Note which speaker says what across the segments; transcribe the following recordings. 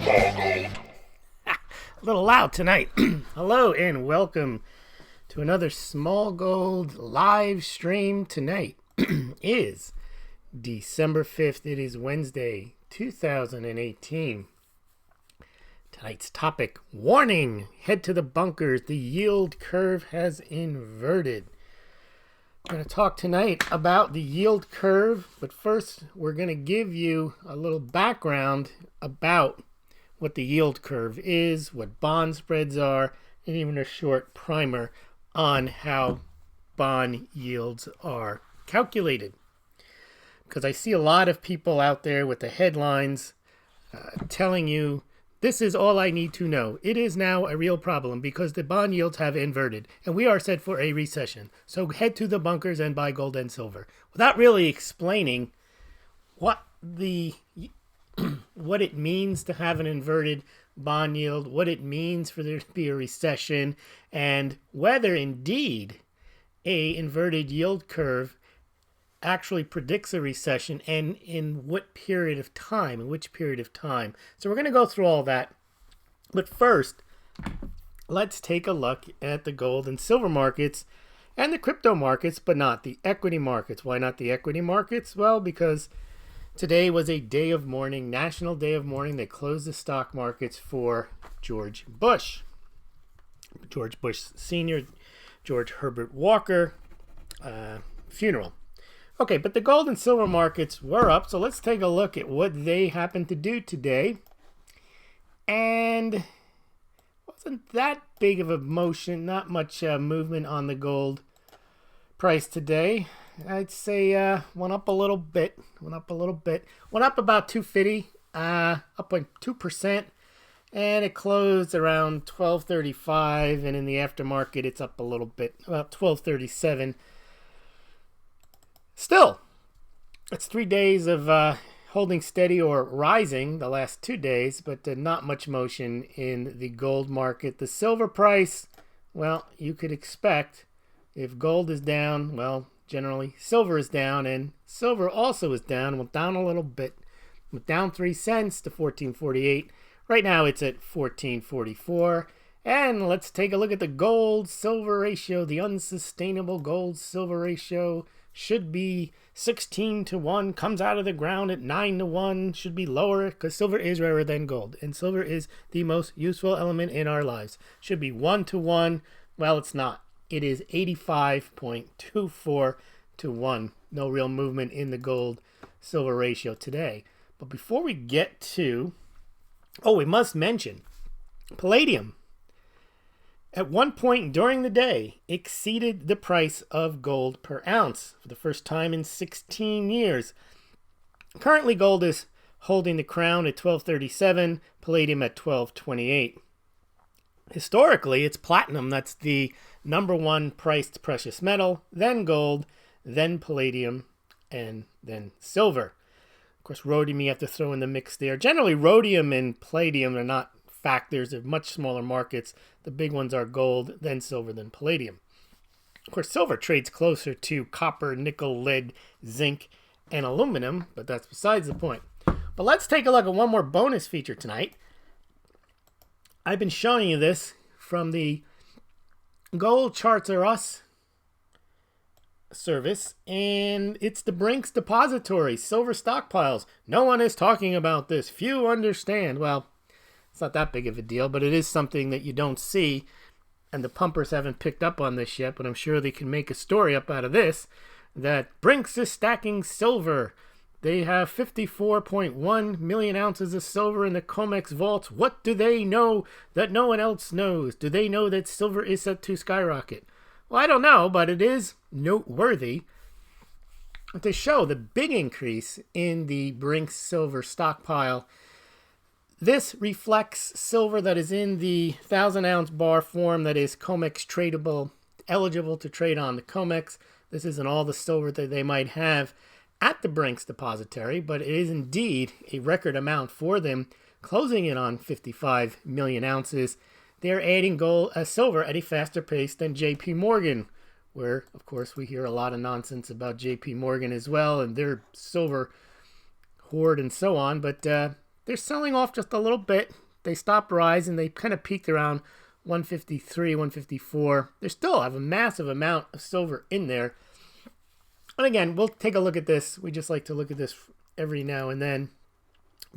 Speaker 1: Smaulgld. A little loud tonight. Hello and welcome to another Smaulgld live stream. Tonight is December 5th. It is Wednesday, 2018. Tonight's topic, warning, head to the bunkers. The yield curve has inverted. I'm going to talk tonight about the yield curve, but first we're going to give you a little background about what the yield curve is, what bond spreads are, and even a short primer on how bond yields are calculated. Because I see a lot of people out there with the headlines telling you, this is all I need to know. It is now a real problem because the bond yields have inverted and we are set for a recession. So head to the bunkers and buy gold and silver. Without really explaining what it means to have an inverted bond yield, what it means for there to be a recession, and whether indeed a inverted yield curve actually predicts a recession, and in what period of time, So we're going to go through all that. But first, let's take a look at the gold and silver markets and the crypto markets, but not the equity markets. Why not the equity markets? Well, because today was a day of mourning, national day of mourning. They closed the stock markets for George Bush Sr., George Herbert Walker funeral. Okay, but the gold and silver markets were up, so let's take a look at what they happened to do today. And wasn't that big of a motion, not much movement on the gold price today. I'd say went up a little bit, went up about 250, up by 2%, and it closed around 1235, and in the aftermarket it's up a little bit, about 1237. Still, it's 3 days of holding steady or rising the last 2 days, but not much motion in the gold market. The silver price, well, you could expect if gold is down, well, generally silver is down, and silver also is down. Went down a little bit, went down 3 cents to 14.48. Right now it's at 14.44. And let's take a look at the gold-silver ratio. The unsustainable gold-silver ratio should be 16-1, comes out of the ground at 9-1, should be lower because silver is rarer than gold, and silver is the most useful element in our lives. Should be 1-1. Well, it's not. It is 85.24-1. No real movement in the gold-silver ratio today. But before we get to, we must mention palladium. At one point during the day, exceeded the price of gold per ounce for the first time in 16 years. Currently, gold is holding the crown at 1237, palladium at 1228. Historically, it's platinum that's the number one priced precious metal, then gold, then palladium, and then silver. Of course, rhodium you have to throw in the mix there. Generally, rhodium and palladium are not factors. They're much smaller markets. The big ones are gold, then silver, then palladium. Of course, silver trades closer to copper, nickel, lead, zinc, and aluminum, but that's besides the point. But let's take a look at one more bonus feature tonight. I've been showing you this from the Gold Charts Are Us service, and it's the Brinks depository, silver stockpiles. No one is talking about this. Few understand. Well, it's not that big of a deal, but it is something that you don't see, and the pumpers haven't picked up on this yet, but I'm sure they can make a story up out of this, that Brinks is stacking silver. They have 54.1 million ounces of silver in the COMEX vaults. What do they know that no one else knows? Do they know that silver is set to skyrocket? Well, I don't know, but it is noteworthy to show the big increase in the Brinks silver stockpile. This reflects silver that is in the 1,000-ounce bar form that is COMEX tradable, eligible to trade on the COMEX. This isn't all the silver that they might have at the Brinks depository, but it is indeed a record amount for them, closing in on 55 million ounces. They're adding silver at a faster pace than JP Morgan, where, of course, we hear a lot of nonsense about JP Morgan as well and their silver hoard and so on, but they're selling off just a little bit. They stopped rising. They kind of peaked around 153, 154. They still have a massive amount of silver in there. And again, we'll take a look at this. We just like to look at this every now and then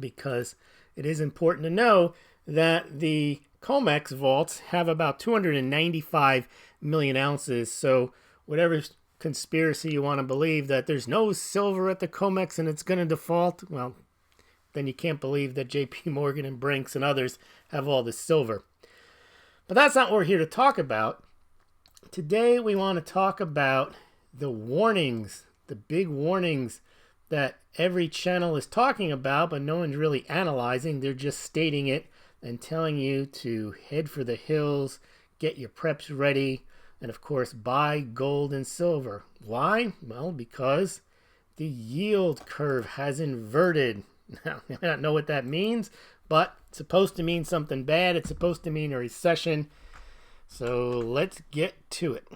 Speaker 1: because it is important to know that the COMEX vaults have about 295 million ounces. So whatever conspiracy you want to believe that there's no silver at the COMEX and it's going to default, well, then you can't believe that JP Morgan and Brinks and others have all this silver. But that's not what we're here to talk about. Today we want to talk about the warnings, the big warnings that every channel is talking about, but no one's really analyzing. They're just stating it and telling you to head for the hills, get your preps ready, and of course buy gold and silver. Why? Well, because the yield curve has inverted. Now, I don't know what that means, but it's supposed to mean something bad. It's supposed to mean a recession. So let's get to it.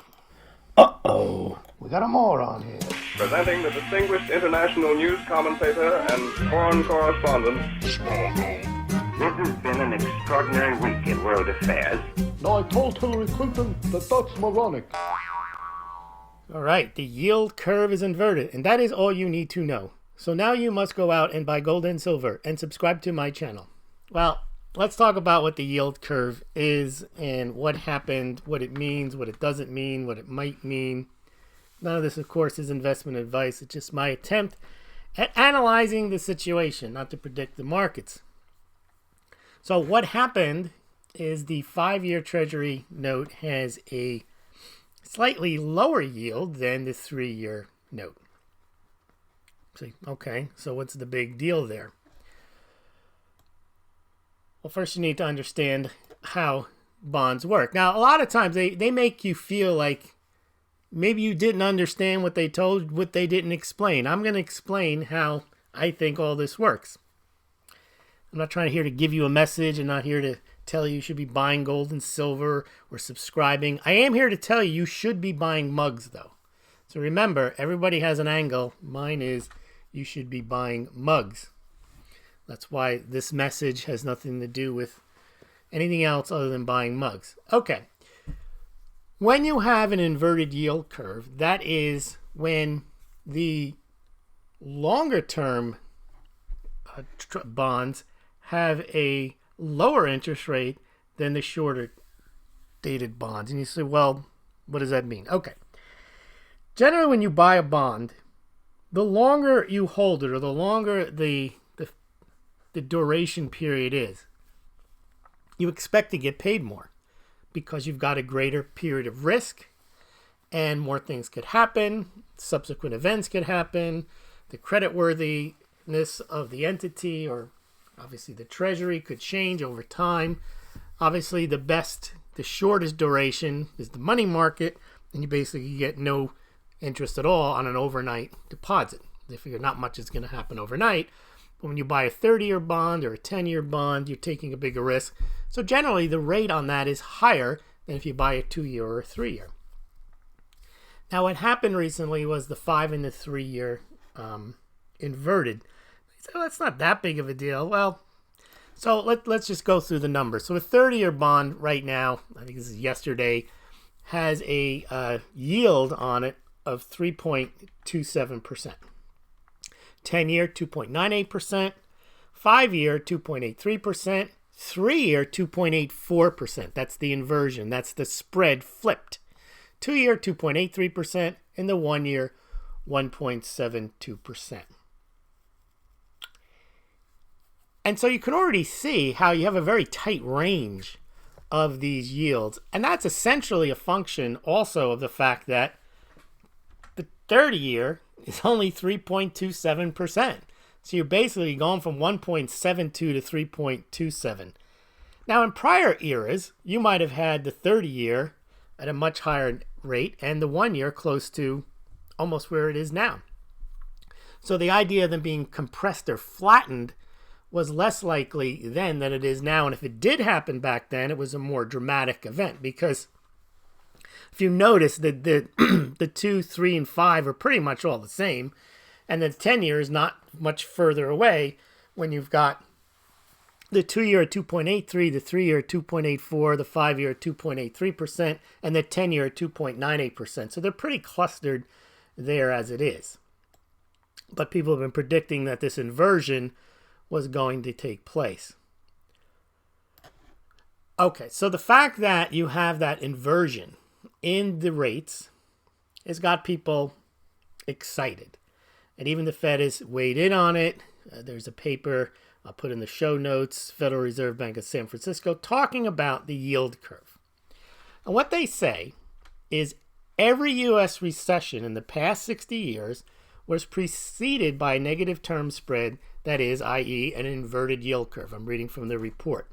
Speaker 1: Uh-oh, we got a moron here.
Speaker 2: Presenting the distinguished international news commentator and foreign correspondent,
Speaker 3: Smaulgld. This has been an extraordinary week in world affairs.
Speaker 4: No, I told Hillary Clinton that that's moronic.
Speaker 1: All right, the yield curve is inverted, and that is all you need to know. So now you must go out and buy gold and silver and subscribe to my channel. Well, let's talk about what the yield curve is and what happened, what it means, what it doesn't mean, what it might mean. None of this, of course, is investment advice. It's just my attempt at analyzing the situation, not to predict the markets. So what happened is the 5-year Treasury note has a slightly lower yield than the 3-year note. See, okay, so what's the big deal there? Well, first you need to understand how bonds work. Now, a lot of times they make you feel like maybe you didn't understand what they told, what they didn't explain. I'm going to explain how I think all this works. I'm not trying here to give you a message. I'm not here to tell you should be buying gold and silver or subscribing. I am here to tell you should be buying mugs, though. So remember, everybody has an angle. Mine is you should be buying mugs. That's why this message has nothing to do with anything else other than buying mugs. Okay. When you have an inverted yield curve, that is when the longer term bonds have a lower interest rate than the shorter dated bonds. And you say, well, what does that mean? Okay. Generally, when you buy a bond, the longer you hold it or the longer the duration period is, you expect to get paid more because you've got a greater period of risk and more things could happen. Subsequent events could happen. The creditworthiness of the entity or obviously the treasury could change over time. Obviously, the shortest duration is the money market, and you basically get no interest at all on an overnight deposit. They figure not much is going to happen overnight. But when you buy a 30-year bond or a 10-year bond, you're taking a bigger risk. So generally, the rate on that is higher than if you buy a 2-year or a 3-year. Now, what happened recently was the 5 and the 3-year inverted. So that's not that big of a deal. Well, so let's just go through the numbers. So a 30-year bond right now, I think this is yesterday, has a yield on it of 3.27%. 10-year, 2.98%. 5-year, 2.83%. 3-year, 2.84%. That's the inversion. That's the spread flipped. 2-year, 2.83%. And the 1-year, 1.72%. And so you can already see how you have a very tight range of these yields. And that's essentially a function also of the fact that the 30-year is only 3.27%. So you're basically going from 1.72 to 3.27. Now, in prior eras, you might have had the 30-year at a much higher rate and the 1-year close to almost where it is now. So the idea of them being compressed or flattened was less likely then than it is now. And if it did happen back then, it was a more dramatic event because if you notice that the 2, 3, and 5 are pretty much all the same, and the 10-year is not much further away when you've got The 2-year at 2.83, the 3-year at 2.84, the 5-year at 2.83%, and the 10-year at 2.98%. So they're pretty clustered there as it is. But people have been predicting that this inversion was going to take place. Okay, so the fact that you have that inversion in the rates has got people excited. And even the Fed has weighed in on it. There's a paper I'll put in the show notes, Federal Reserve Bank of San Francisco, talking about the yield curve. And what they say is every U.S. recession in the past 60 years was preceded by a negative term spread, that is, i.e. an inverted yield curve. I'm reading from the report.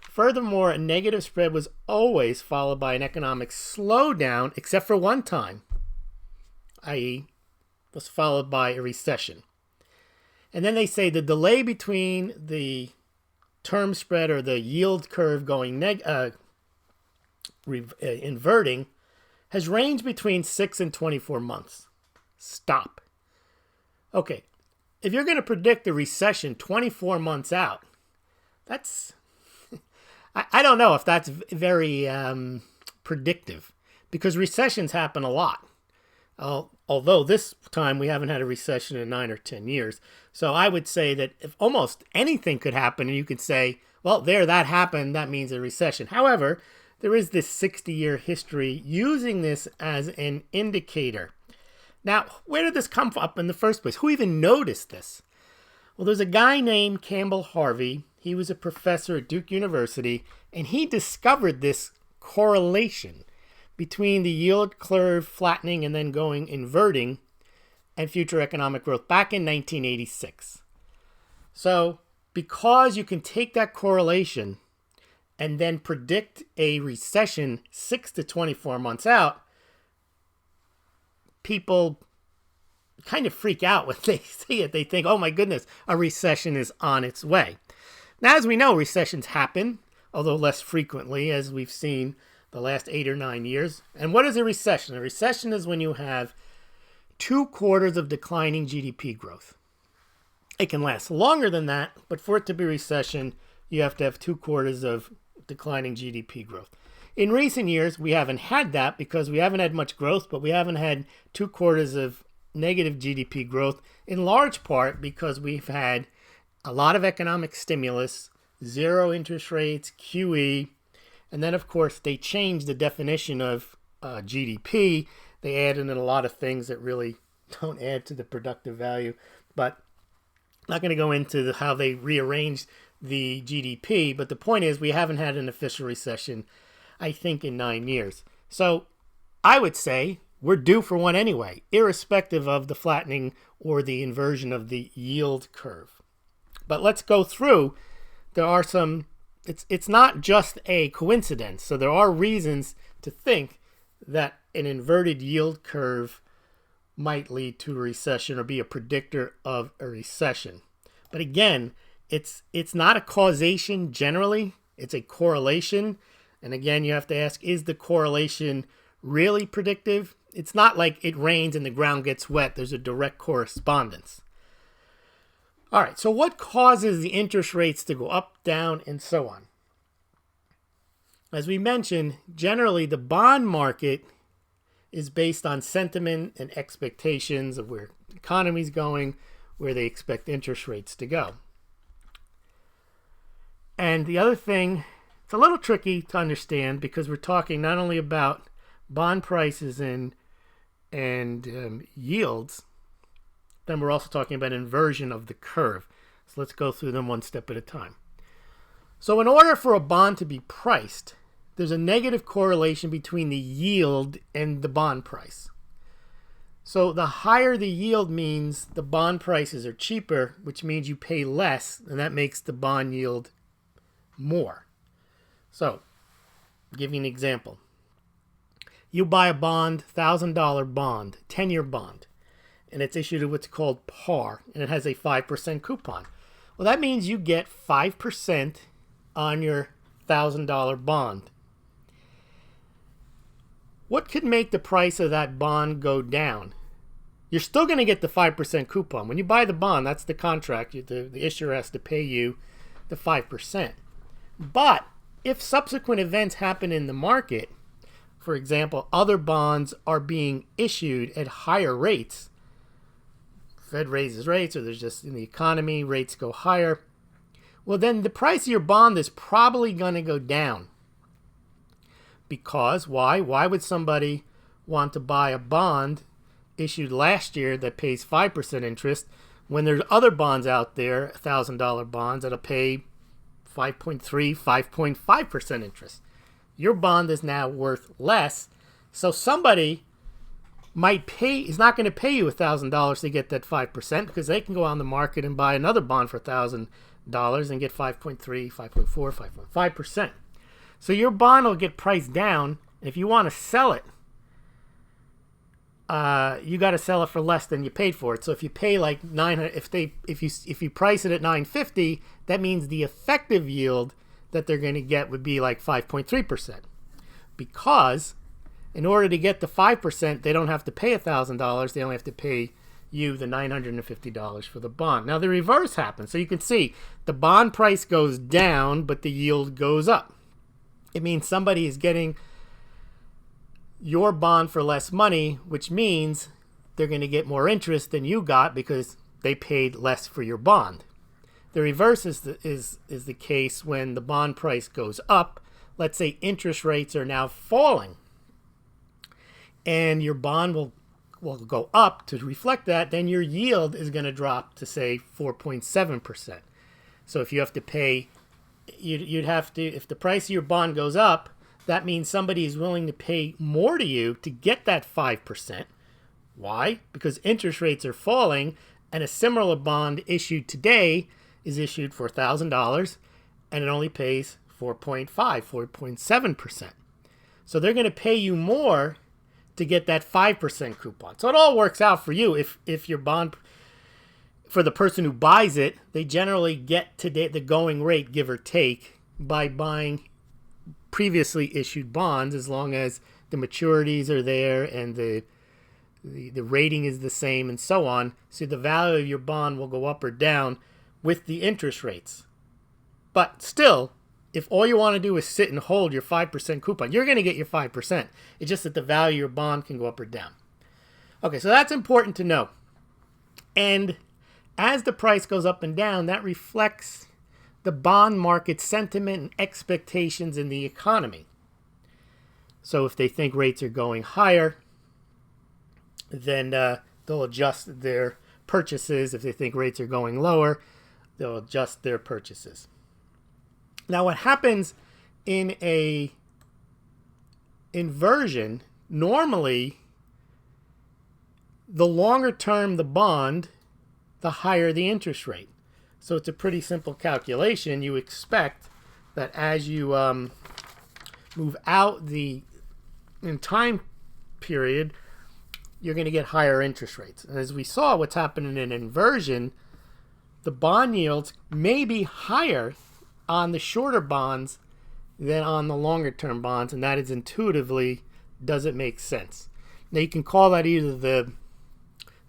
Speaker 1: Furthermore, a negative spread was always followed by an economic slowdown, except for one time, i.e. was followed by a recession. And then they say the delay between the term spread or the yield curve going inverting has ranged between 6 and 24 months. Stop. Okay, if you're going to predict a recession 24 months out, that's... I don't know if that's very predictive, because recessions happen a lot. Although this time we haven't had a recession in 9 or 10 years. So I would say that if almost anything could happen, and you could say, well, that happened, that means a recession. However, there is this 60-year history using this as an indicator. Now, where did this come up in the first place? Who even noticed this? Well, there's a guy named Campbell Harvey. He was a professor at Duke University, and he discovered this correlation between the yield curve flattening and then going inverting and future economic growth back in 1986. So because you can take that correlation and then predict a recession 6 to 24 months out, people kind of freak out when they see it. They think, oh my goodness, a recession is on its way. Now, as we know, recessions happen, although less frequently, as we've seen the last 8 or 9 years. And what is a recession? A recession is when you have 2 quarters of declining GDP growth. It can last longer than that, but for it to be a recession, you have to have 2 quarters of declining GDP growth. In recent years, we haven't had that because we haven't had much growth, but we haven't had 2 quarters of negative GDP growth, in large part because we've had a lot of economic stimulus, zero interest rates, QE, and then, of course, they changed the definition of GDP. They added in a lot of things that really don't add to the productive value, but I'm not going to go into how they rearranged the GDP, but the point is we haven't had an official recession, I think, in 9 years. So I would say we're due for one anyway, irrespective of the flattening or the inversion of the yield curve. But let's go through. There are some, it's not just a coincidence. So there are reasons to think that an inverted yield curve might lead to a recession or be a predictor of a recession. But again, it's not a causation generally. It's a correlation. And again, you have to ask, is the correlation really predictive? It's not like it rains and the ground gets wet. There's a direct correspondence. All right, so what causes the interest rates to go up, down, and so on? As we mentioned, generally the bond market is based on sentiment and expectations of where the economy's going, where they expect interest rates to go. And the other thing, it's a little tricky to understand because we're talking not only about bond prices and yields, then we're also talking about inversion of the curve. So let's go through them one step at a time. So in order for a bond to be priced, there's a negative correlation between the yield and the bond price. So the higher the yield means the bond prices are cheaper, which means you pay less, and that makes the bond yield more. So, I'll give you an example. You buy a bond, $1,000 bond, 10-year bond, and it's issued at what's called par, and it has a 5% coupon. Well, that means you get 5% on your $1,000 bond. What could make the price of that bond go down? You're still going to get the 5% coupon. When you buy the bond, that's the contract. The issuer has to pay you the 5%. But if subsequent events happen in the market, for example, other bonds are being issued at higher rates, Fed raises rates, or there's just in the economy, rates go higher, well, then the price of your bond is probably going to go down. Because why? Why would somebody want to buy a bond issued last year that pays 5% interest when there's other bonds out there, $1,000 bonds, that'll pay 5.3, 5.5% interest? Your bond is now worth less, so somebody is not going to pay you $1,000 to get that 5% because they can go on the market and buy another bond for $1,000 and get 5.3, 5.4, 5.5%. So your bond will get priced down. If you want to sell it, you got to sell it for less than you paid for it. So if you pay like $900, if you price it at $950, that means the effective yield that they're going to get would be like 5.3%. Because in order to get the 5%, they don't have to pay $1,000. They only have to pay you the $950 for the bond. Now the reverse happens. So you can see the bond price goes down, but the yield goes up. It means somebody is getting your bond for less money, which means they're going to get more interest than you got because they paid less for your bond. The reverse is the case when the bond price goes up. Let's say interest rates are now falling, and your bond will go up to reflect that. Then your yield is going to drop to say 4.7%. So if you have to pay, you'd have to, if the price of your bond goes up, that means somebody is willing to pay more to you to get that 5%. Why? Because interest rates are falling, and a similar bond issued today is issued for $1,000, and it only pays 4.7%. So they're going to pay you more to get that 5% coupon. So it all works out for you. If your bond, for the person who buys it, they generally get today the going rate, give or take, by buying previously issued bonds, as long as the maturities are there and the rating is the same and so on. So the value of your bond will go up or down with the interest rates. But still, if all you want to do is sit and hold your 5% coupon, you're going to get your 5%. It's just that the value of your bond can go up or down. Okay, so that's important to know. And as the price goes up and down, that reflects the bond market sentiment and expectations in the economy. So if they think rates are going higher, then they'll adjust their purchases. If they think rates are going lower, they'll adjust their purchases. Now, what happens in a inversion, normally, the longer term the bond, the higher the interest rate. So it's a pretty simple calculation. You expect that as you move out in time period, you're going to get higher interest rates. And as we saw, what's happening in an inversion, the bond yields may be higher on the shorter bonds than on the longer term bonds, and that is intuitively doesn't make sense. Now you can call that either the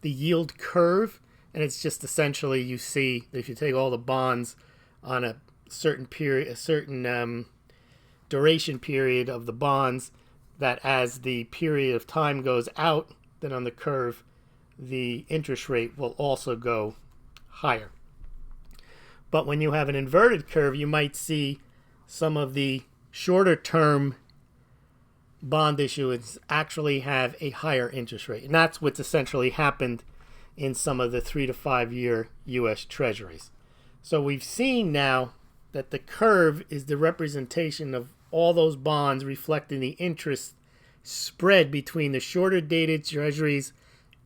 Speaker 1: yield curve, and it's just essentially you see that if you take all the bonds on a certain period, a certain duration period of the bonds, that as the period of time goes out, then on the curve, the interest rate will also go higher. But when you have an inverted curve, you might see some of the shorter term bond issuance actually have a higher interest rate. And that's what's essentially happened in some of the 3 to 5 year U.S. Treasuries. So we've seen now that the curve is the representation of all those bonds reflecting the interest spread between the shorter dated Treasuries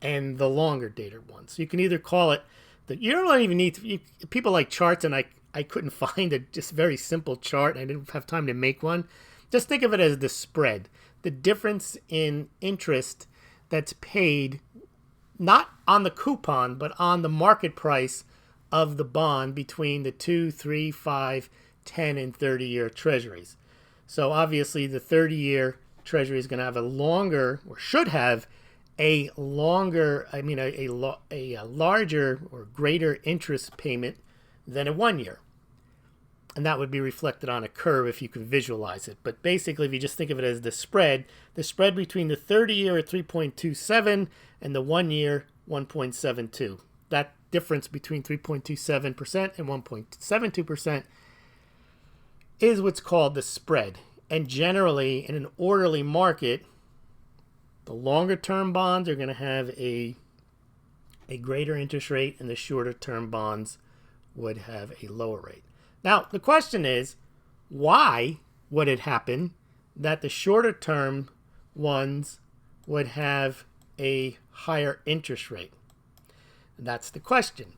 Speaker 1: and the longer dated ones. So you can either call it you don't even need to, people like charts, and I couldn't find a just very simple chart. I didn't have time to make one. Just think of it as the spread, the difference in interest that's paid not on the coupon, but on the market price of the bond between the 2, 3, 5, 10, and 30-year Treasuries. So obviously the 30-year Treasury is going to have a longer, or should have a longer, a larger or greater interest payment than a 1 year. and that would be reflected on a curve if you can visualize it. But basically, if you just think of it as the spread between the 30-year at 3.27 and the 1-year 1.72. That difference between 3.27% and 1.72% is what's called the spread. And generally, in an orderly market, the longer term bonds are going to have a greater interest rate, and the shorter term bonds would have a lower rate. Now, the question is, why would it happen that the shorter term ones would have a higher interest rate? That's the question.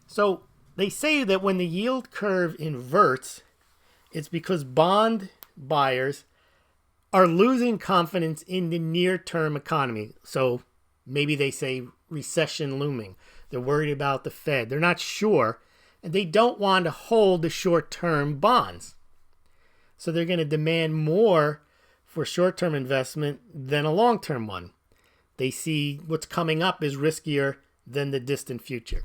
Speaker 1: So they say that when the yield curve inverts, it's because bond buyers are losing confidence in the near-term economy. So maybe they say recession looming. They're worried about the Fed. They're not sure, and they don't want to hold the short-term bonds. So they're going to demand more for short-term investment than a long-term one. They see what's coming up is riskier than the distant future.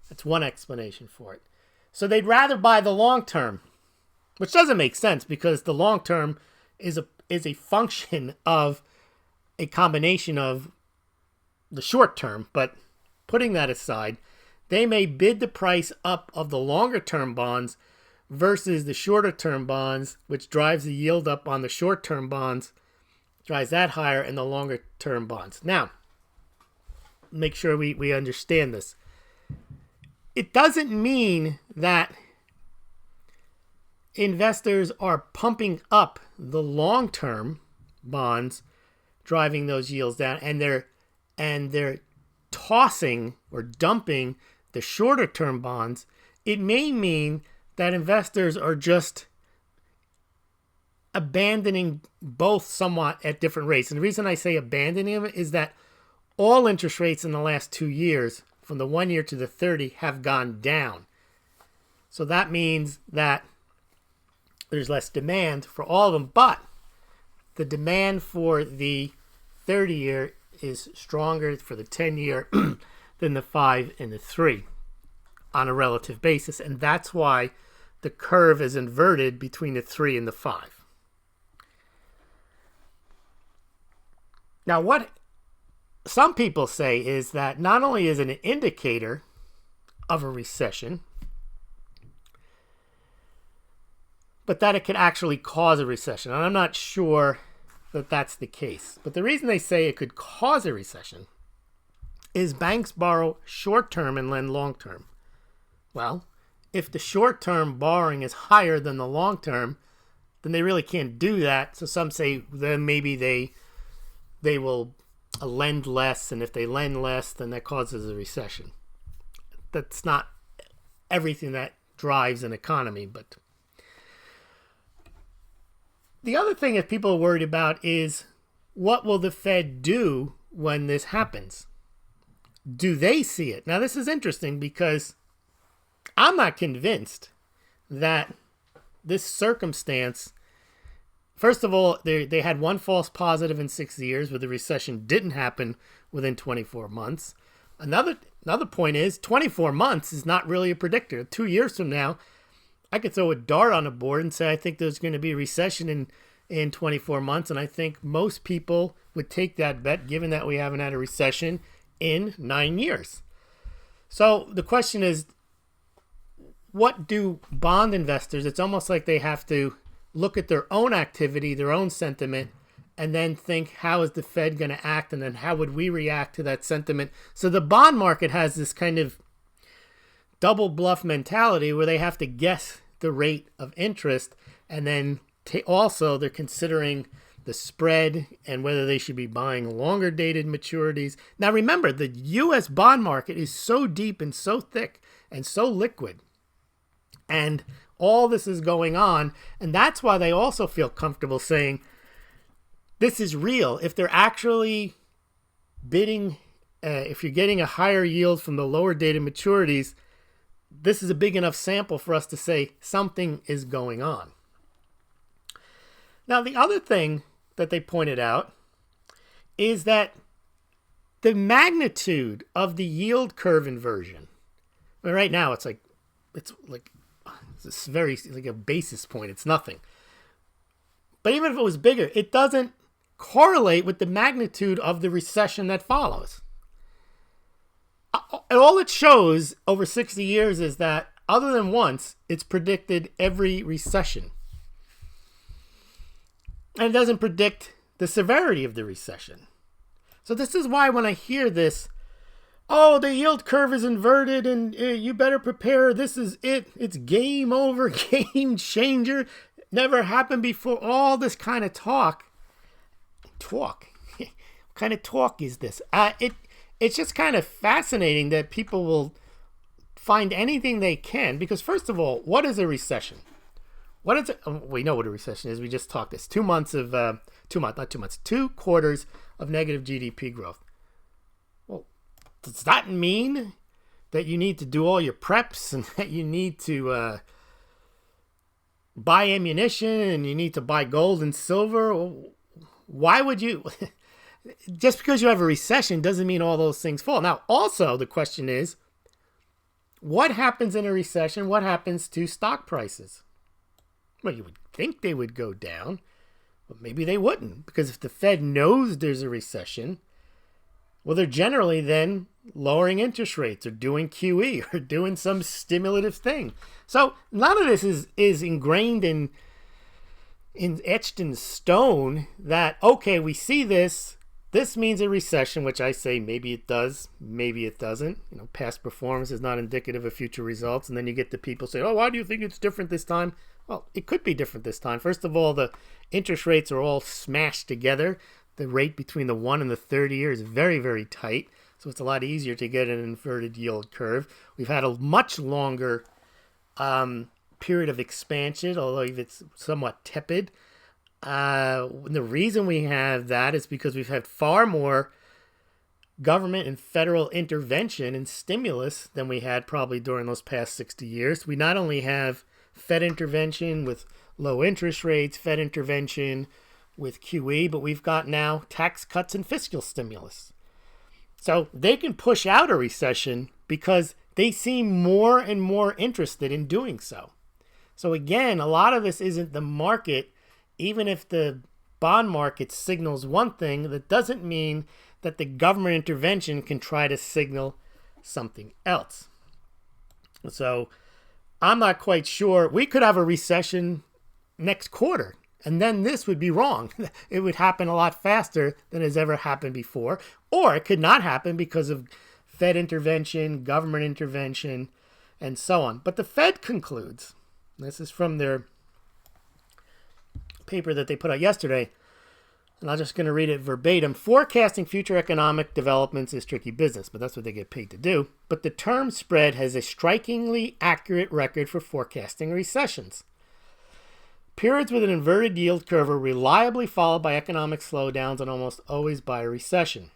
Speaker 1: That's one explanation for it. So they'd rather buy the long-term, which doesn't make sense because the long-term is a function of a combination of the short term. But putting that aside, they may bid the price up of the longer term bonds versus the shorter term bonds, which drives the yield up on the short term bonds, drives that higher in the longer term bonds. Now, make sure we understand this. It doesn't mean that investors are pumping up the long-term bonds, driving those yields down, and they're tossing or dumping the shorter-term bonds. It may mean that investors are just abandoning both somewhat at different rates. And the reason I say abandoning them is that all interest rates in the last 2 years, from the 1 year to the 30, have gone down. So that means that there's less demand for all of them, but the demand for the 30-year is stronger for the 10-year than the 5 and the 3 on a relative basis, and that's why the curve is inverted between the 3 and the 5. Now, what some people say is that not only is it an indicator of a recession, but that it could actually cause a recession. And I'm not sure that that's the case. But the reason they say it could cause a recession is banks borrow short-term and lend long-term. Well, if the short-term borrowing is higher than the long-term, then they really can't do that. So some say then maybe they will lend less, and if they lend less, then that causes a recession. That's not everything that drives an economy, but the other thing that people are worried about is what will the Fed do when this happens? Do they see it? Now, this is interesting because I'm not convinced that this circumstance, first of all, they had one false positive in 6 years where the recession didn't happen within 24 months. Another point is 24 months is not really a predictor. 2 years from now, I could throw a dart on a board and say I think there's going to be a recession in 24 months, and I think most people would take that bet given that we haven't had a recession in 9 years. So the question is, what do bond investors, it's almost like they have to look at their own activity, their own sentiment, and then think, how is the Fed going to act, and then how would we react to that sentiment? So the bond market has this kind of double bluff mentality where they have to guess the rate of interest, and then also they're considering the spread and whether they should be buying longer dated maturities. Now remember, the U.S. bond market is so deep and so thick and so liquid, and all this is going on, and that's why they also feel comfortable saying this is real. If they're actually bidding, if you're getting a higher yield from the lower dated maturities, this is a big enough sample for us to say something is going on. Now, the other thing that they pointed out is that the magnitude of the yield curve inversion, right now it's like It's very like a basis point. It's nothing. But even if it was bigger, it doesn't correlate with the magnitude of the recession that follows. And all it shows over 60 years is that, other than once, it's predicted every recession. And it doesn't predict the severity of the recession. So this is why when I hear this, oh, the yield curve is inverted and you better prepare, this is it, it's game over, game changer, never happened before, all this kind of talk. What kind of talk is this? It's just kind of fascinating that people will find anything they can, because first of all, what is a recession? What is it? We know what a recession is. We just talked this. 2 months of, 2 quarters of negative GDP growth. Well, does that mean that you need to do all your preps and that you need to buy ammunition and you need to buy gold and silver? Why would you? Just because you have a recession doesn't mean all those things fall. Now, also, the question is, what happens in a recession? What happens to stock prices? Well, you would think they would go down, but maybe they wouldn't, because if the Fed knows there's a recession, well, they're generally then lowering interest rates or doing QE or doing some stimulative thing. So none of this is ingrained in etched in stone that, okay, we see this means a recession, which I say maybe it does, maybe it doesn't. Past performance is not indicative of future results. And then you get the people say, oh, why do you think it's different this time? Well, it could be different this time. First of all, the interest rates are all smashed together. The rate between the 1 and the 30 year is very, very tight. So it's a lot easier to get an inverted yield curve. We've had a much longer period of expansion, although it's somewhat tepid. The reason we have that is because we've had far more government and federal intervention and stimulus than we had probably during those past 60 years. We not only have Fed intervention with low interest rates, Fed intervention with QE, but we've got now tax cuts and fiscal stimulus. So they can push out a recession because they seem more and more interested in doing so. So again, a lot of this isn't the market. Even if the bond market signals one thing, that doesn't mean that the government intervention can try to signal something else. So I'm not quite sure. We could have a recession next quarter, and then this would be wrong. It would happen a lot faster than has ever happened before. Or it could not happen because of Fed intervention, government intervention, and so on. But the Fed concludes, this is from their paper that they put out yesterday, and I'm just going to read it verbatim. Forecasting future economic developments is tricky business, but that's what they get paid to do. But the term spread has a strikingly accurate record for forecasting recessions. Periods with an inverted yield curve are reliably followed by economic slowdowns and almost always by a recession.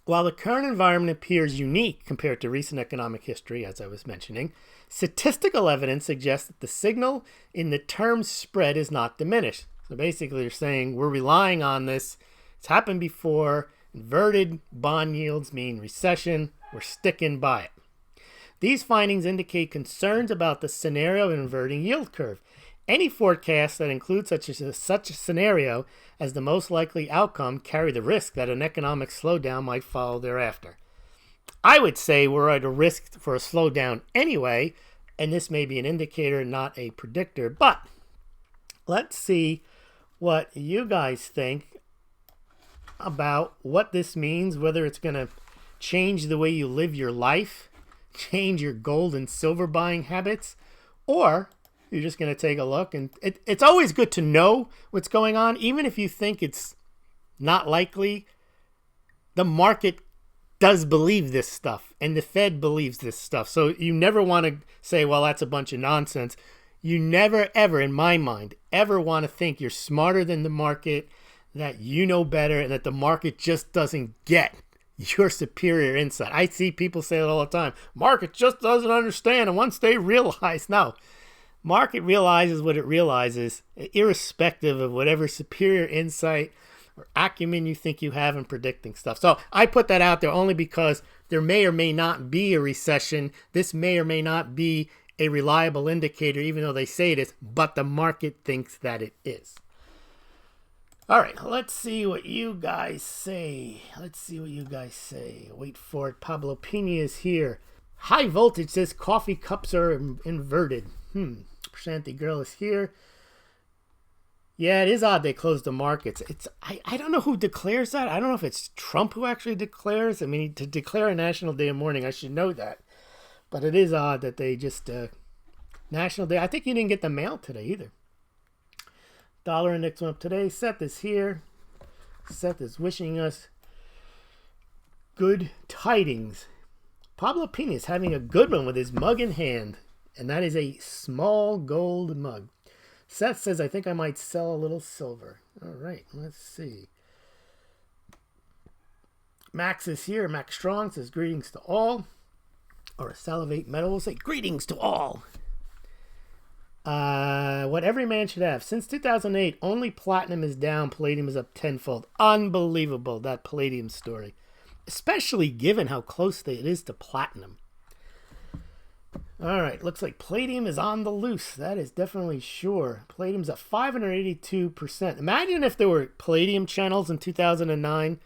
Speaker 1: While the current environment appears unique compared to recent economic history, as I was mentioning, statistical evidence suggests that the signal in the term spread is not diminished. So basically they're saying we're relying on this. It's happened before. Inverted bond yields mean recession. We're sticking by it. These findings indicate concerns about the scenario of an inverting yield curve. Any forecast that includes such a scenario as the most likely outcome carry the risk that an economic slowdown might follow thereafter. I would say we're at a risk for a slowdown anyway, and this may be an indicator, not a predictor. But let's see what you guys think about what this means, whether it's going to change the way you live your life, change your gold and silver buying habits, or you're just going to take a look. And it's always good to know what's going on, even if you think it's not likely. The market does believe this stuff, and the Fed believes this stuff. So you never want to say, well, that's a bunch of nonsense. You never, ever, in my mind, ever want to think you're smarter than the market, that you know better, and that the market just doesn't get your superior insight. I see people say it all the time. Market just doesn't understand. And once they realize, no, market realizes what it realizes, irrespective of whatever superior insight or acumen you think you have in predicting stuff. So I put that out there only because there may or may not be a recession. This may or may not be a reliable indicator, even though they say it is, but the market thinks that it is. All right, let's see what you guys say. Wait for it. Pablo Pina is here. High voltage says coffee cups are inverted. Shanty Girl is here. Yeah, it is odd they closed the markets. I don't know who declares that. I don't know if it's Trump who actually declares. I mean, to declare a national day of mourning, I should know that. But it is odd that they just... National Day. I think you didn't get the mail today either. Dollar index went up today. Seth is here. Seth is wishing us good tidings. Pablo Pina is having a good one with his mug in hand. And that is a Smaulgld mug. Seth says, I think I might sell a little silver. All right, let's see. Max is here. Max Strong says, greetings to all. Or Salivate Metal will say, greetings to all. What every man should have. Since 2008, only platinum is down. Palladium is up tenfold. Unbelievable, that palladium story. Especially given how close it is to platinum. All right, looks like palladium is on the loose. That is definitely sure. Palladium's at 582%. Imagine if there were palladium channels in 2009.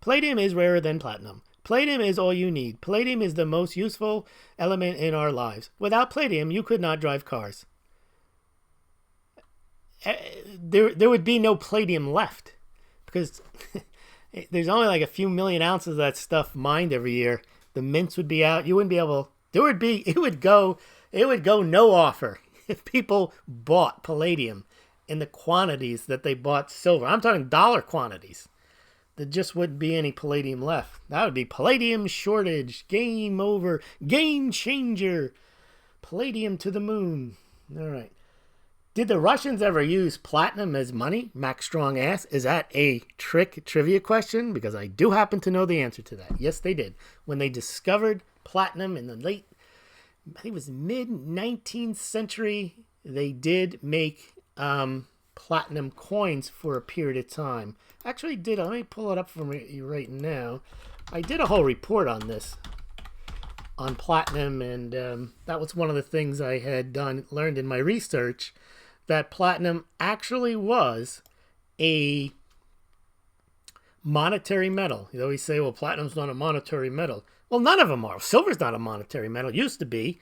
Speaker 1: Palladium is rarer than platinum. Palladium is all you need. Palladium is the most useful element in our lives. Without palladium, you could not drive cars. There would be no palladium left because there's only like a few million ounces of that stuff mined every year. The mints would be out. You wouldn't be able. It would go no offer if people bought palladium in the quantities that they bought silver. I'm talking dollar quantities. There just wouldn't be any palladium left. That would be palladium shortage. Game over. Game changer. Palladium to the moon. All right. Did the Russians ever use platinum as money? Max Strong asks. Is that a trick trivia question? Because I do happen to know the answer to that. Yes, they did. When they discovered platinum in the late, I think it was mid-19th century, they did make platinum coins for a period of time. Actually did. Let me pull it up for you right now. I did a whole report on this, on platinum, and that was one of the things I had learned in my research, that platinum actually was a monetary metal. You always say, well, platinum's not a monetary metal. Well, none of them are. Silver's not a monetary metal. It used to be.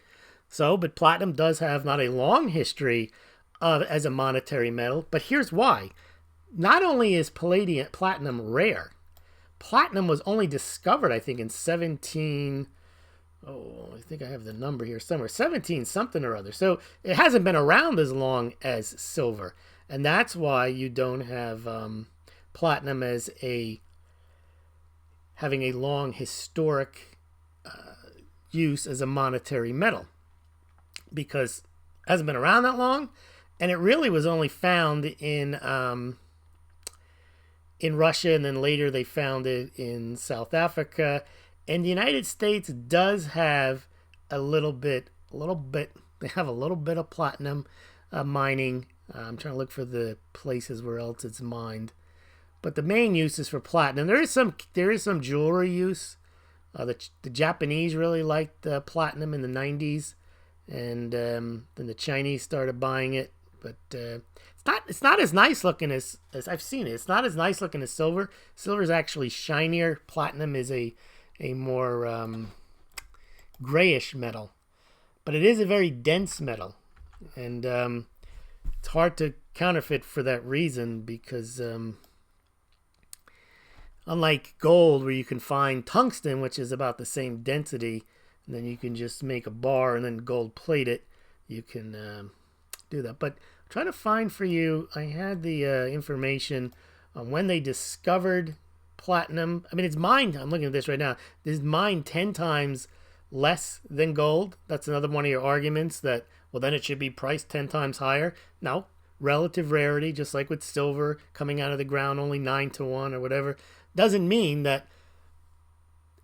Speaker 1: But platinum does have not a long history as a monetary metal. But here's why. Not only is platinum rare, platinum was only discovered, I think, in I think I have the number here somewhere, 17 something or other. So it hasn't been around as long as silver. And that's why you don't have platinum as having a long historic use as a monetary metal, because it hasn't been around that long, and it really was only found in Russia, and then later they found it in South Africa. And the United States does have a little bit. They have a little bit of platinum mining. I'm trying to look for the places where else it's mined. But the main use is for platinum. There is some jewelry use. The Japanese really liked platinum in the 90s, and then the Chinese started buying it. But it's not as nice looking as I've seen it. It's not as nice looking as silver. Silver is actually shinier. Platinum is a more grayish metal, but it is a very dense metal, and it's hard to counterfeit for that reason, because unlike gold, where you can find tungsten, which is about the same density, and then you can just make a bar and then gold plate it, you can do that. But I'm trying to find for you, I had the information on when they discovered platinum. I mean, it's mined, I'm looking at this right now, it's mined 10 times less than gold. That's another one of your arguments that, well, then it should be priced 10 times higher. No, relative rarity, just like with silver coming out of the ground only 9 to 1 or whatever, doesn't mean that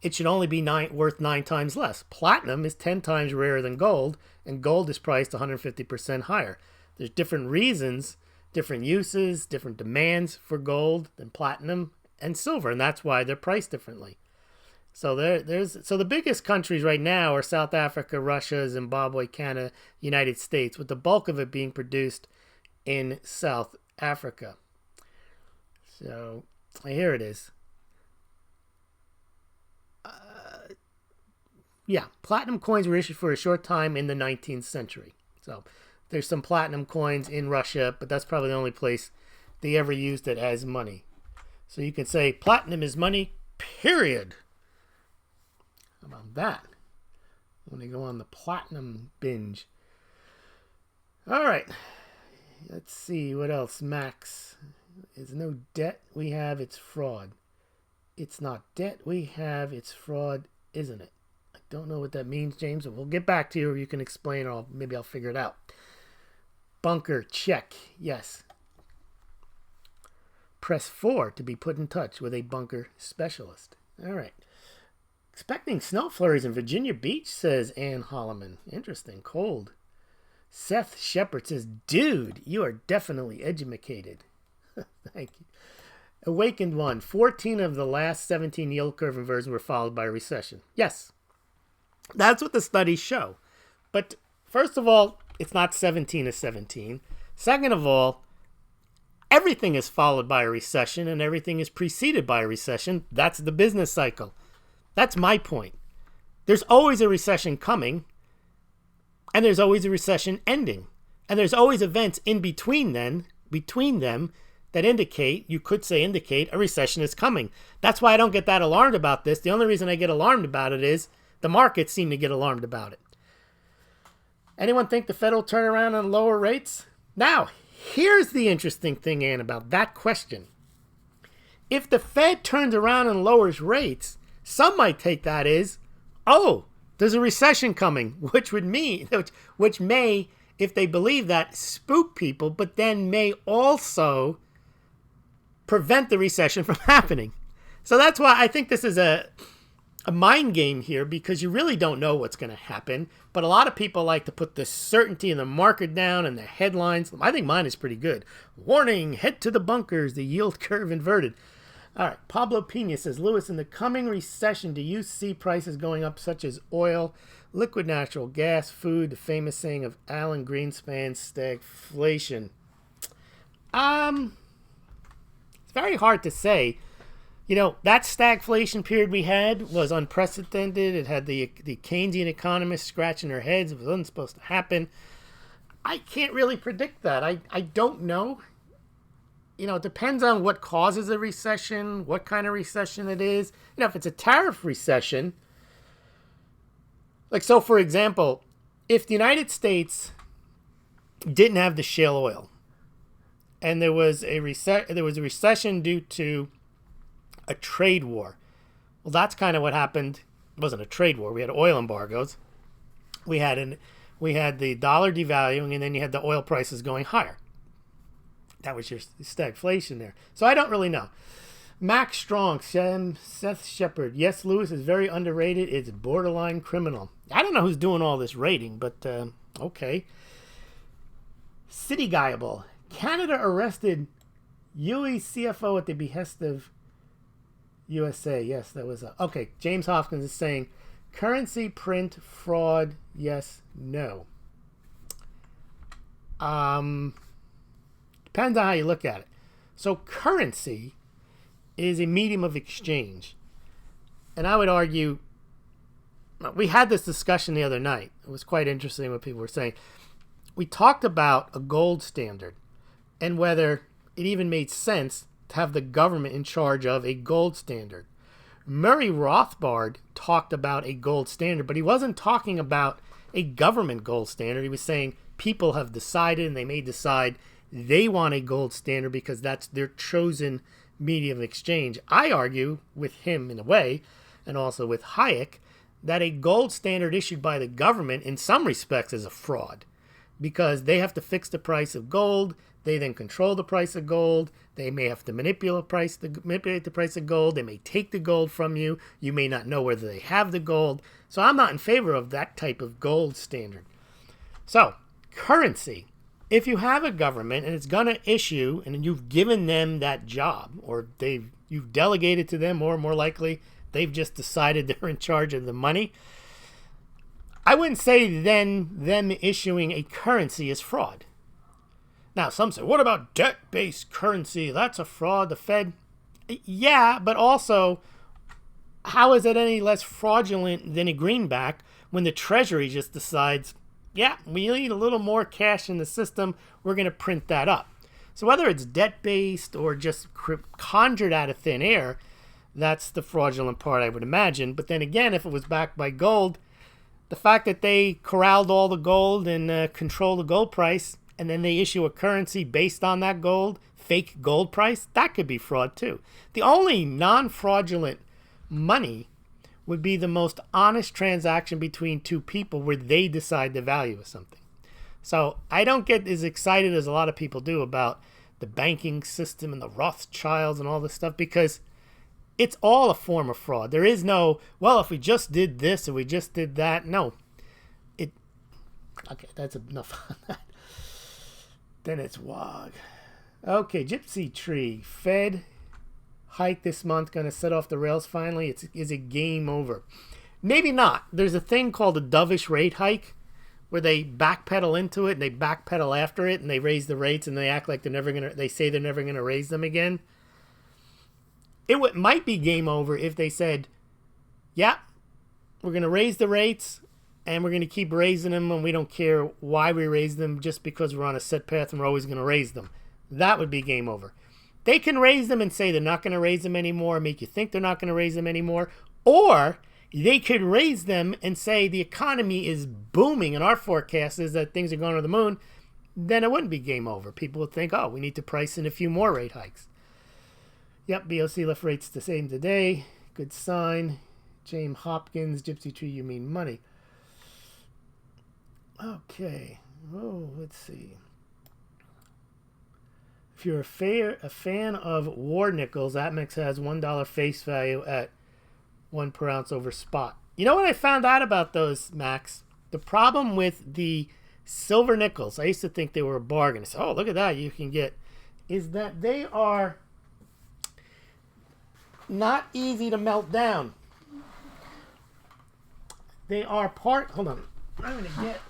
Speaker 1: it should only be worth 9 times less. Platinum is 10 times rarer than gold, and gold is priced 150% higher. There's different reasons, different uses, different demands for gold than platinum and silver, and that's why they're priced differently. So so the biggest countries right now are South Africa, Russia, Zimbabwe, Canada, United States, with the bulk of it being produced in South Africa. So here it is. Yeah, platinum coins were issued for a short time in the 19th century. So there's some platinum coins in Russia, but that's probably the only place they ever used it as money. So you can say platinum is money, period. How about that? When they go on the platinum binge. All right. Let's see what else. Max. There's no debt we have, it's fraud. It's not debt we have, it's fraud, isn't it? I don't know what that means, James, but we'll get back to you, or you can explain, or maybe I'll figure it out. Bunker, check. Yes. Press 4 to be put in touch with a bunker specialist. All right. Expecting snow flurries in Virginia Beach, says Ann Holloman. Interesting. Cold. Seth Shepard says, dude, you are definitely educated. Thank you. Awakened One. 14 of the last 17 yield curve inversions were followed by a recession. Yes. That's what the studies show. But first of all, it's not 17 of 17. Second of all, everything is followed by a recession and everything is preceded by a recession. That's the business cycle. That's my point. There's always a recession coming, and there's always a recession ending. And there's always events in between them that indicate a recession is coming. That's why I don't get that alarmed about this. The only reason I get alarmed about it is the markets seem to get alarmed about it. Anyone think the Fed will turn around and lower rates? Now, here's the interesting thing, Ann, about that question. If the Fed turns around and lowers rates, some might take that as, oh, there's a recession coming, which may, if they believe that, spook people, but then may also prevent the recession from happening. So that's why I think this is a mind game here, because you really don't know what's going to happen. But a lot of people like to put the certainty in the market down and the headlines. I think mine is pretty good. Warning, head to the bunkers, the yield curve inverted. All right, Pablo Pena says, Lewis, in the coming recession, do you see prices going up such as oil, liquid natural gas, food, the famous saying of Alan Greenspan, stagflation? It's very hard to say. You know, that stagflation period we had was unprecedented. It had the Keynesian economists scratching their heads. It wasn't supposed to happen. I can't really predict that. I don't know. You know, it depends on what causes a recession, what kind of recession it is. You know, if it's a tariff recession, like, so for example, if the United States didn't have the shale oil and there was a recession due to a trade war, well, that's kind of what happened. It wasn't a trade war. We had oil embargoes. We had the dollar devaluing, and then you had the oil prices going higher. That was your stagflation there. So I don't really know. Max Strong, Seth Shepard. Yes, Lewis is very underrated. It's borderline criminal. I don't know who's doing all this rating, but okay. City Guyable. Canada arrested UE CFO at the behest of USA. Yes, that was okay. James Hopkins is saying currency print fraud. Yes, no. Depends on how you look at it. So currency is a medium of exchange. And I would argue, we had this discussion the other night. It was quite interesting what people were saying. We talked about a gold standard and whether it even made sense to have the government in charge of a gold standard. Murray Rothbard talked about a gold standard, but he wasn't talking about a government gold standard. He was saying people have decided, and they may decide they want a gold standard because that's their chosen medium of exchange. I argue with him in a way, and also with Hayek, that a gold standard issued by the government in some respects is a fraud because they have to fix the price of gold. They then control the price of gold. They may have to manipulate the price of gold. They may take the gold from you. You may not know whether they have the gold. So I'm not in favor of that type of gold standard. So currency. If you have a government and it's going to issue, and you've given them that job, or you've delegated to them, or more likely, they've just decided they're in charge of the money. I wouldn't say then them issuing a currency is fraud. Now, some say, what about debt-based currency? That's a fraud. The Fed, yeah, but also, how is it any less fraudulent than a greenback when the Treasury just decides, yeah, we need a little more cash in the system, we're going to print that up. So whether it's debt-based or just conjured out of thin air, that's the fraudulent part, I would imagine. But then again, if it was backed by gold, the fact that they corralled all the gold and control the gold price, and then they issue a currency based on that gold, fake gold price, that could be fraud too. The only non-fraudulent money would be the most honest transaction between two people where they decide the value of something. So I don't get as excited as a lot of people do about the banking system and the Rothschilds and all this stuff, because it's all a form of fraud. There is no, well, if we just did this or we just did that. No. Okay, that's enough on that. Then it's WOG. Okay, Gypsy Tree. Fed hike this month going to set off the rails finally. Is it game over? Maybe not. There's a thing called a dovish rate hike where they backpedal into it and they backpedal after it and they raise the rates and they act like they say they're never going to raise them again. It might be game over if they said, yeah, we're going to raise the rates and we're going to keep raising them and we don't care why we raise them, just because we're on a set path and we're always going to raise them. That would be game over. They can raise them and say they're not going to raise them anymore, make you think they're not going to raise them anymore, or they could raise them and say the economy is booming and our forecast is that things are going to the moon. Then it wouldn't be game over. People would think, oh, we need to price in a few more rate hikes. Yep, BOC left rates the same today. Good sign. James Hopkins, Gypsy Tree, you mean money. Okay. Oh, let's see. If you're a fan of war nickels, Atmex has $1 face value at 1 per ounce over spot. You know what I found out about those, Max? The problem with the silver nickels, I used to think they were a bargain. I said, oh, look at that, you can get, is that they are not easy to melt down. They are hold on, I'm going to get,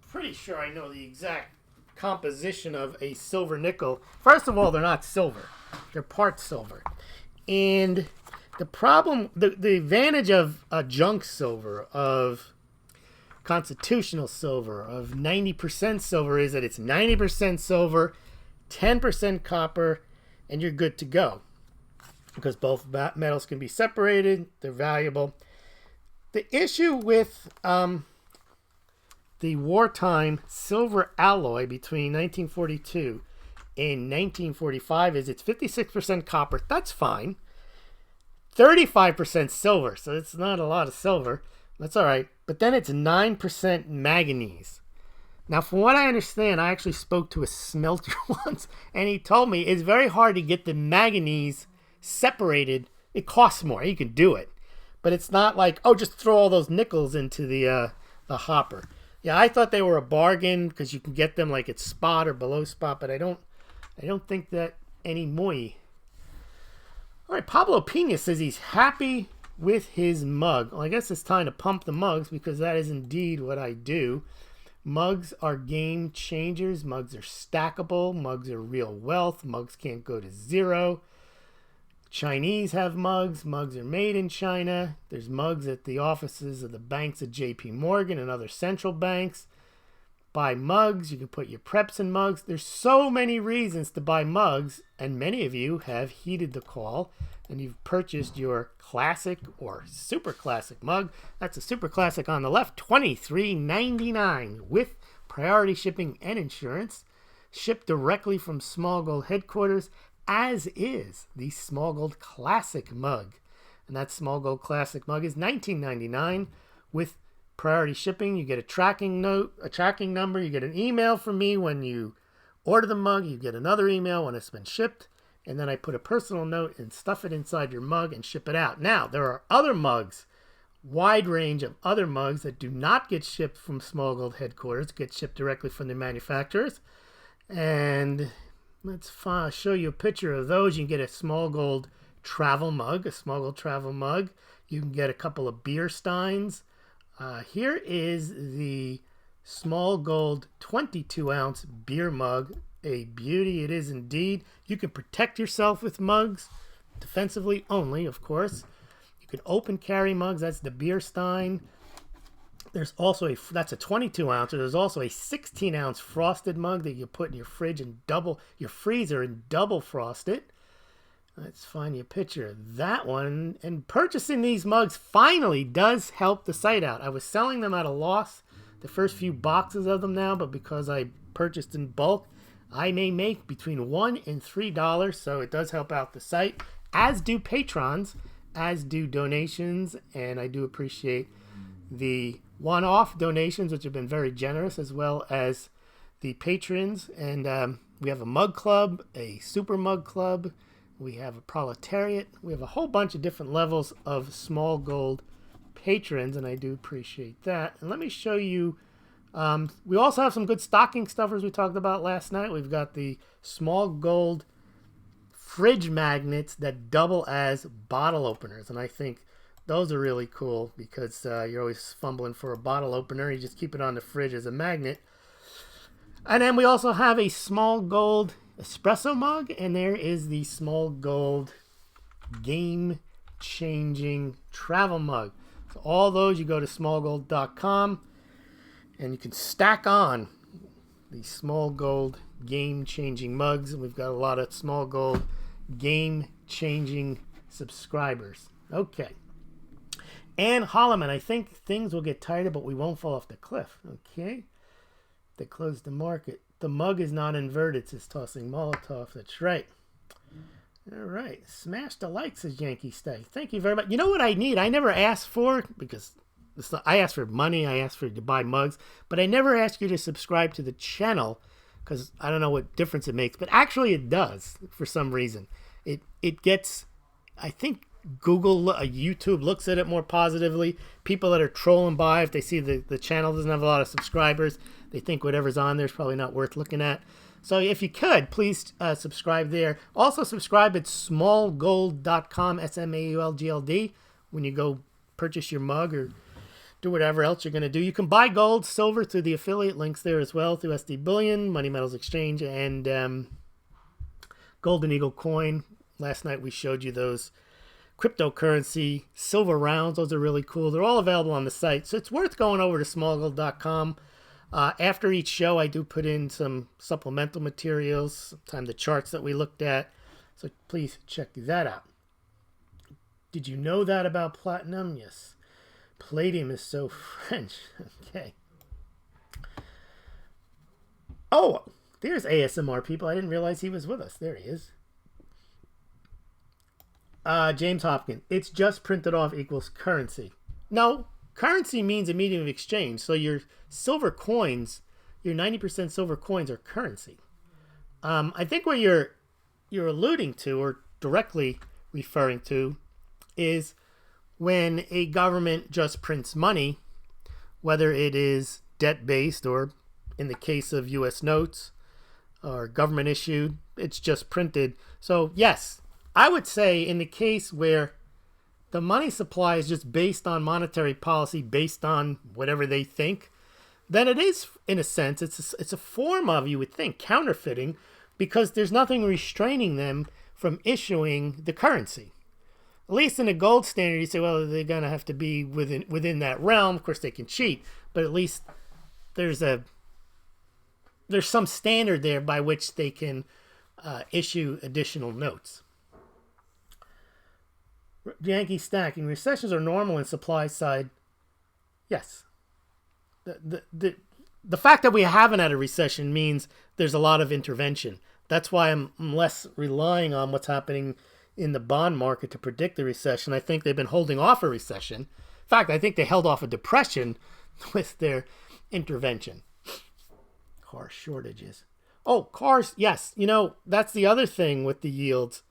Speaker 1: pretty sure I know the exact composition of a silver nickel. First of all, they're not silver. They're part silver. And the problem, the advantage of a junk silver, of constitutional silver, of 90% silver is that it's 90% silver, 10% copper, and you're good to go. Because both metals can be separated, they're valuable. The issue with the wartime silver alloy between 1942 and 1945 is it's 56% copper. That's fine. 35% silver, so it's not a lot of silver. That's all right. But then it's 9% manganese. Now, from what I understand, I actually spoke to a smelter once, and he told me it's very hard to get the manganese separated. It costs more. You can do it. But it's not like, oh, just throw all those nickels into the hopper. Yeah, I thought they were a bargain because you can get them like at spot or below spot, but I don't think that anymore. All right, Pablo Pena says he's happy with his mug. Well, I guess it's time to pump the mugs because that is indeed what I do. Mugs are game changers. Mugs are stackable. Mugs are real wealth. Mugs can't go to zero. Chinese have mugs. Mugs are made in China. There's mugs at the offices of the banks at JP Morgan and other central banks. Buy mugs. You can put your preps in mugs. There's so many reasons to buy mugs, and many of you have heeded the call and you've purchased your classic or super classic mug. That's a super classic on the left, $23.99 with priority shipping and insurance. Shipped directly from Smaulgld headquarters, as is the Smaulgld Classic mug. And that Smaulgld Classic mug is $19.99 with priority shipping. You get a tracking number. You get an email from me when you order the mug. You get another email when it's been shipped. And then I put a personal note and stuff it inside your mug and ship it out. Now, there are other mugs, wide range of other mugs that do not get shipped from Smaulgld headquarters, get shipped directly from the manufacturers. And let's show you a picture of those. You can get a Smaulgld travel mug, a Smaulgld travel mug. You can get a couple of beer steins. Here is the Smaulgld 22-ounce beer mug. A beauty it is indeed. You can protect yourself with mugs, defensively only, of course. You can open carry mugs. That's the beer stein. There's also that's a 22-ounce. There's also a 16-ounce frosted mug that you put in your fridge and your freezer and double frost it. Let's find you a picture of that one. And purchasing these mugs finally does help the site out. I was selling them at a loss, the first few boxes of them now, but because I purchased in bulk, I may make between $1 and $3, so it does help out the site, as do patrons, as do donations, and I do appreciate the one-off donations, which have been very generous, as well as the patrons. And we have a mug club, a super mug club, we have a proletariat, we have a whole bunch of different levels of Smaulgld patrons, and I do appreciate that. And let me show you, we also have some good stocking stuffers we talked about last night. We've got the Smaulgld fridge magnets that double as bottle openers, and I think those are really cool because you're always fumbling for a bottle opener. You just keep it on the fridge as a magnet. And then we also have a Smaulgld espresso mug, and there is the Smaulgld game-changing travel mug. So all those, you go to smaulgld.com, and you can stack on the Smaulgld game-changing mugs. And we've got a lot of Smaulgld game-changing subscribers. Okay. Ann Holloman, I think things will get tighter, but we won't fall off the cliff. Okay. They closed the market. The mug is not inverted, says Tossing Molotov. That's right. All right. Smash the like, says Yankee Stay. Thank you very much. You know what I need? I never asked for, because I asked for money. I asked for you to buy mugs, but I never asked you to subscribe to the channel because I don't know what difference it makes, but actually it does for some reason. It gets, I think, Google, YouTube looks at it more positively. People that are trolling by, if they see the channel doesn't have a lot of subscribers, they think whatever's on there is probably not worth looking at. So if you could, please subscribe there. Also subscribe at smaulgld.com, SMAULGLD, when you go purchase your mug or do whatever else you're going to do. You can buy gold, silver through the affiliate links there as well, through SD Bullion, Money Metals Exchange, and Golden Eagle Coin. Last night we showed you those cryptocurrency silver rounds. Those are really cool. They're all available on the site, so it's worth going over to smaulgld.com. After each show, I do put in some supplemental materials, sometimes the charts that we looked at, so please check that out. Did you know that about platinum? Yes. Palladium is so French. Okay. Oh, there's ASMR people. I didn't realize he was with us. There he is. James Hopkins, it's just printed off equals currency. No, currency means a medium of exchange. So your silver coins, your 90% silver coins are currency. I think what you're alluding to or directly referring to is when a government just prints money, whether it is debt-based or in the case of U.S. notes or government issued, it's just printed. So yes, I would say in the case where the money supply is just based on monetary policy, based on whatever they think, then it is, in a sense, it's a form of, you would think, counterfeiting, because there's nothing restraining them from issuing the currency. At least in a gold standard, you say, well, they're going to have to be within that realm. Of course, they can cheat, but at least there's some standard there by which they can issue additional notes. Yankee stacking. Recessions are normal in supply side. Yes. The fact that we haven't had a recession means there's a lot of intervention. That's why I'm less relying on what's happening in the bond market to predict the recession. I think they've been holding off a recession. In fact, I think they held off a depression with their intervention. Car shortages. Oh, cars. Yes. You know, that's the other thing with the yields.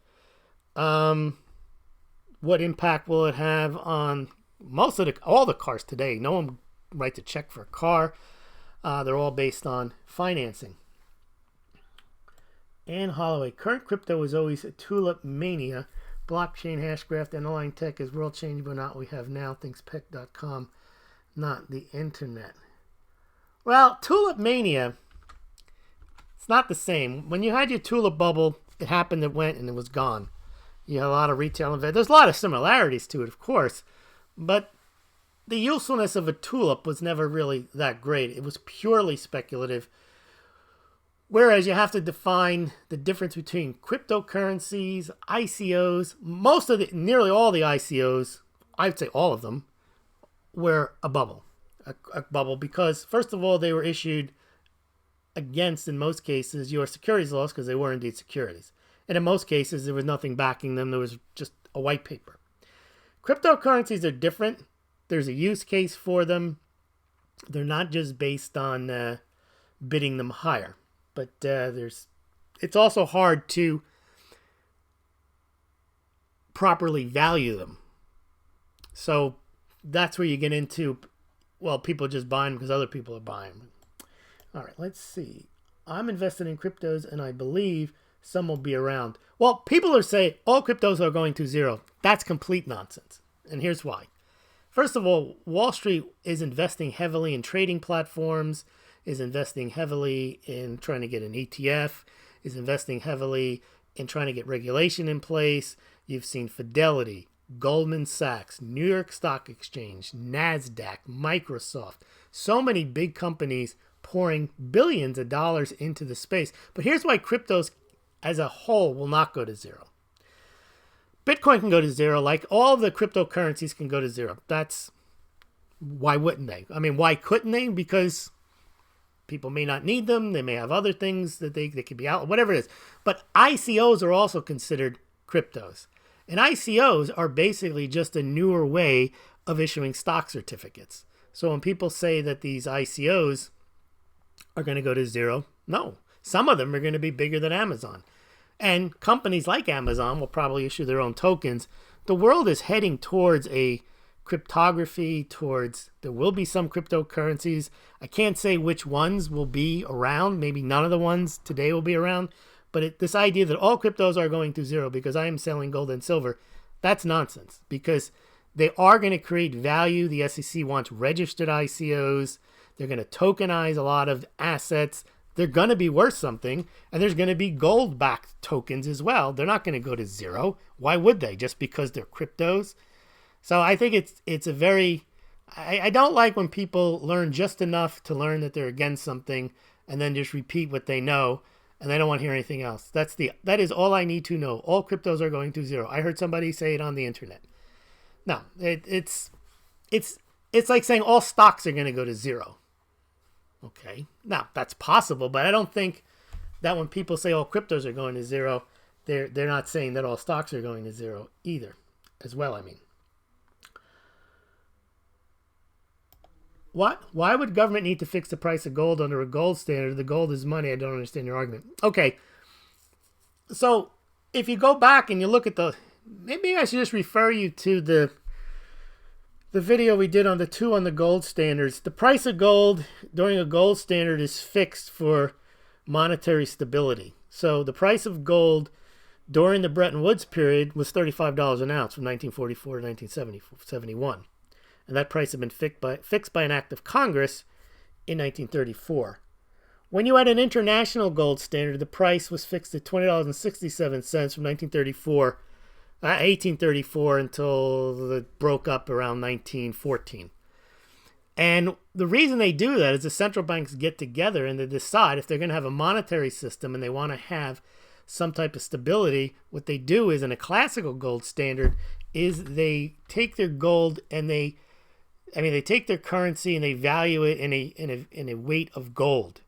Speaker 1: What impact will it have on all the cars today? No one writes a check for a car. They're all based on financing. Ann Holloway, current crypto is always a tulip mania, blockchain hash graph, the underlying tech is world changing, but not what we have now. Thinkspec.com, not the internet. Well, Tulip Mania, it's not the same. When you had your tulip bubble, it happened, it went, and it was gone. You had a lot of retail investors. There's a lot of similarities to it, of course, but the usefulness of a tulip was never really that great. It was purely speculative. Whereas you have to define the difference between cryptocurrencies, ICOs. Nearly all the ICOs, I'd say all of them, were a bubble. A bubble because, first of all, they were issued against, in most cases, your securities laws because they were indeed securities. And in most cases, there was nothing backing them. There was just a white paper. Cryptocurrencies are different. There's a use case for them. They're not just based on bidding them higher. But it's also hard to properly value them. So that's where you get into, well, people just buy them because other people are buying them. All right, let's see. I'm invested in cryptos and I believe some will be around. Well, people are saying all cryptos are going to zero. That's complete nonsense. And here's why. First of all, Wall Street is investing heavily in trading platforms, is investing heavily in trying to get an ETF, is investing heavily in trying to get regulation in place. You've seen Fidelity, Goldman Sachs, New York Stock Exchange, NASDAQ, Microsoft. So many big companies pouring billions of dollars into the space. But here's why cryptos as a whole will not go to zero. Bitcoin can go to zero, like all the cryptocurrencies can go to zero. Why wouldn't they? I mean, why couldn't they? Because people may not need them. They may have other things that they could be out, whatever it is. But ICOs are also considered cryptos. And ICOs are basically just a newer way of issuing stock certificates. So when people say that these ICOs are going to go to zero, no. Some of them are going to be bigger than Amazon. And companies like Amazon will probably issue their own tokens. The world is heading towards a cryptography, there will be some cryptocurrencies. I can't say which ones will be around. Maybe none of the ones today will be around. But this idea that all cryptos are going to zero because I am selling gold and silver, that's nonsense. Because they are going to create value. The SEC wants registered ICOs. They're going to tokenize a lot of assets. They're going to be worth something, and there's going to be gold-backed tokens as well. They're not going to go to zero. Why would they? Just because they're cryptos? So I think it's a very... I don't like when people learn just enough to learn that they're against something and then just repeat what they know, and they don't want to hear anything else. That is all I need to know. All cryptos are going to zero. I heard somebody say it on the internet. No, it's like saying all stocks are going to go to zero. Okay, now that's possible, but I don't think that when people say all cryptos are going to zero, they're not saying that all stocks are going to zero either, as well. I mean, what? Why would government need to fix the price of gold under a gold standard? The gold is money. I don't understand your argument. Okay, so if you go back and you look at maybe I should just refer you to the video we did on the gold standards. The price of gold during a gold standard is fixed for monetary stability. So the price of gold during the Bretton Woods period was $35 an ounce from 1944 to 1971. And that price had been fixed by an act of Congress in 1934. When you had an international gold standard, the price was fixed at $20.67 from 1834 until it broke up around 1914. And the reason they do that is the central banks get together and they decide if they're going to have a monetary system and they want to have some type of stability. What they do is, in a classical gold standard, is they take their gold and they take their currency and they value it in a weight of gold.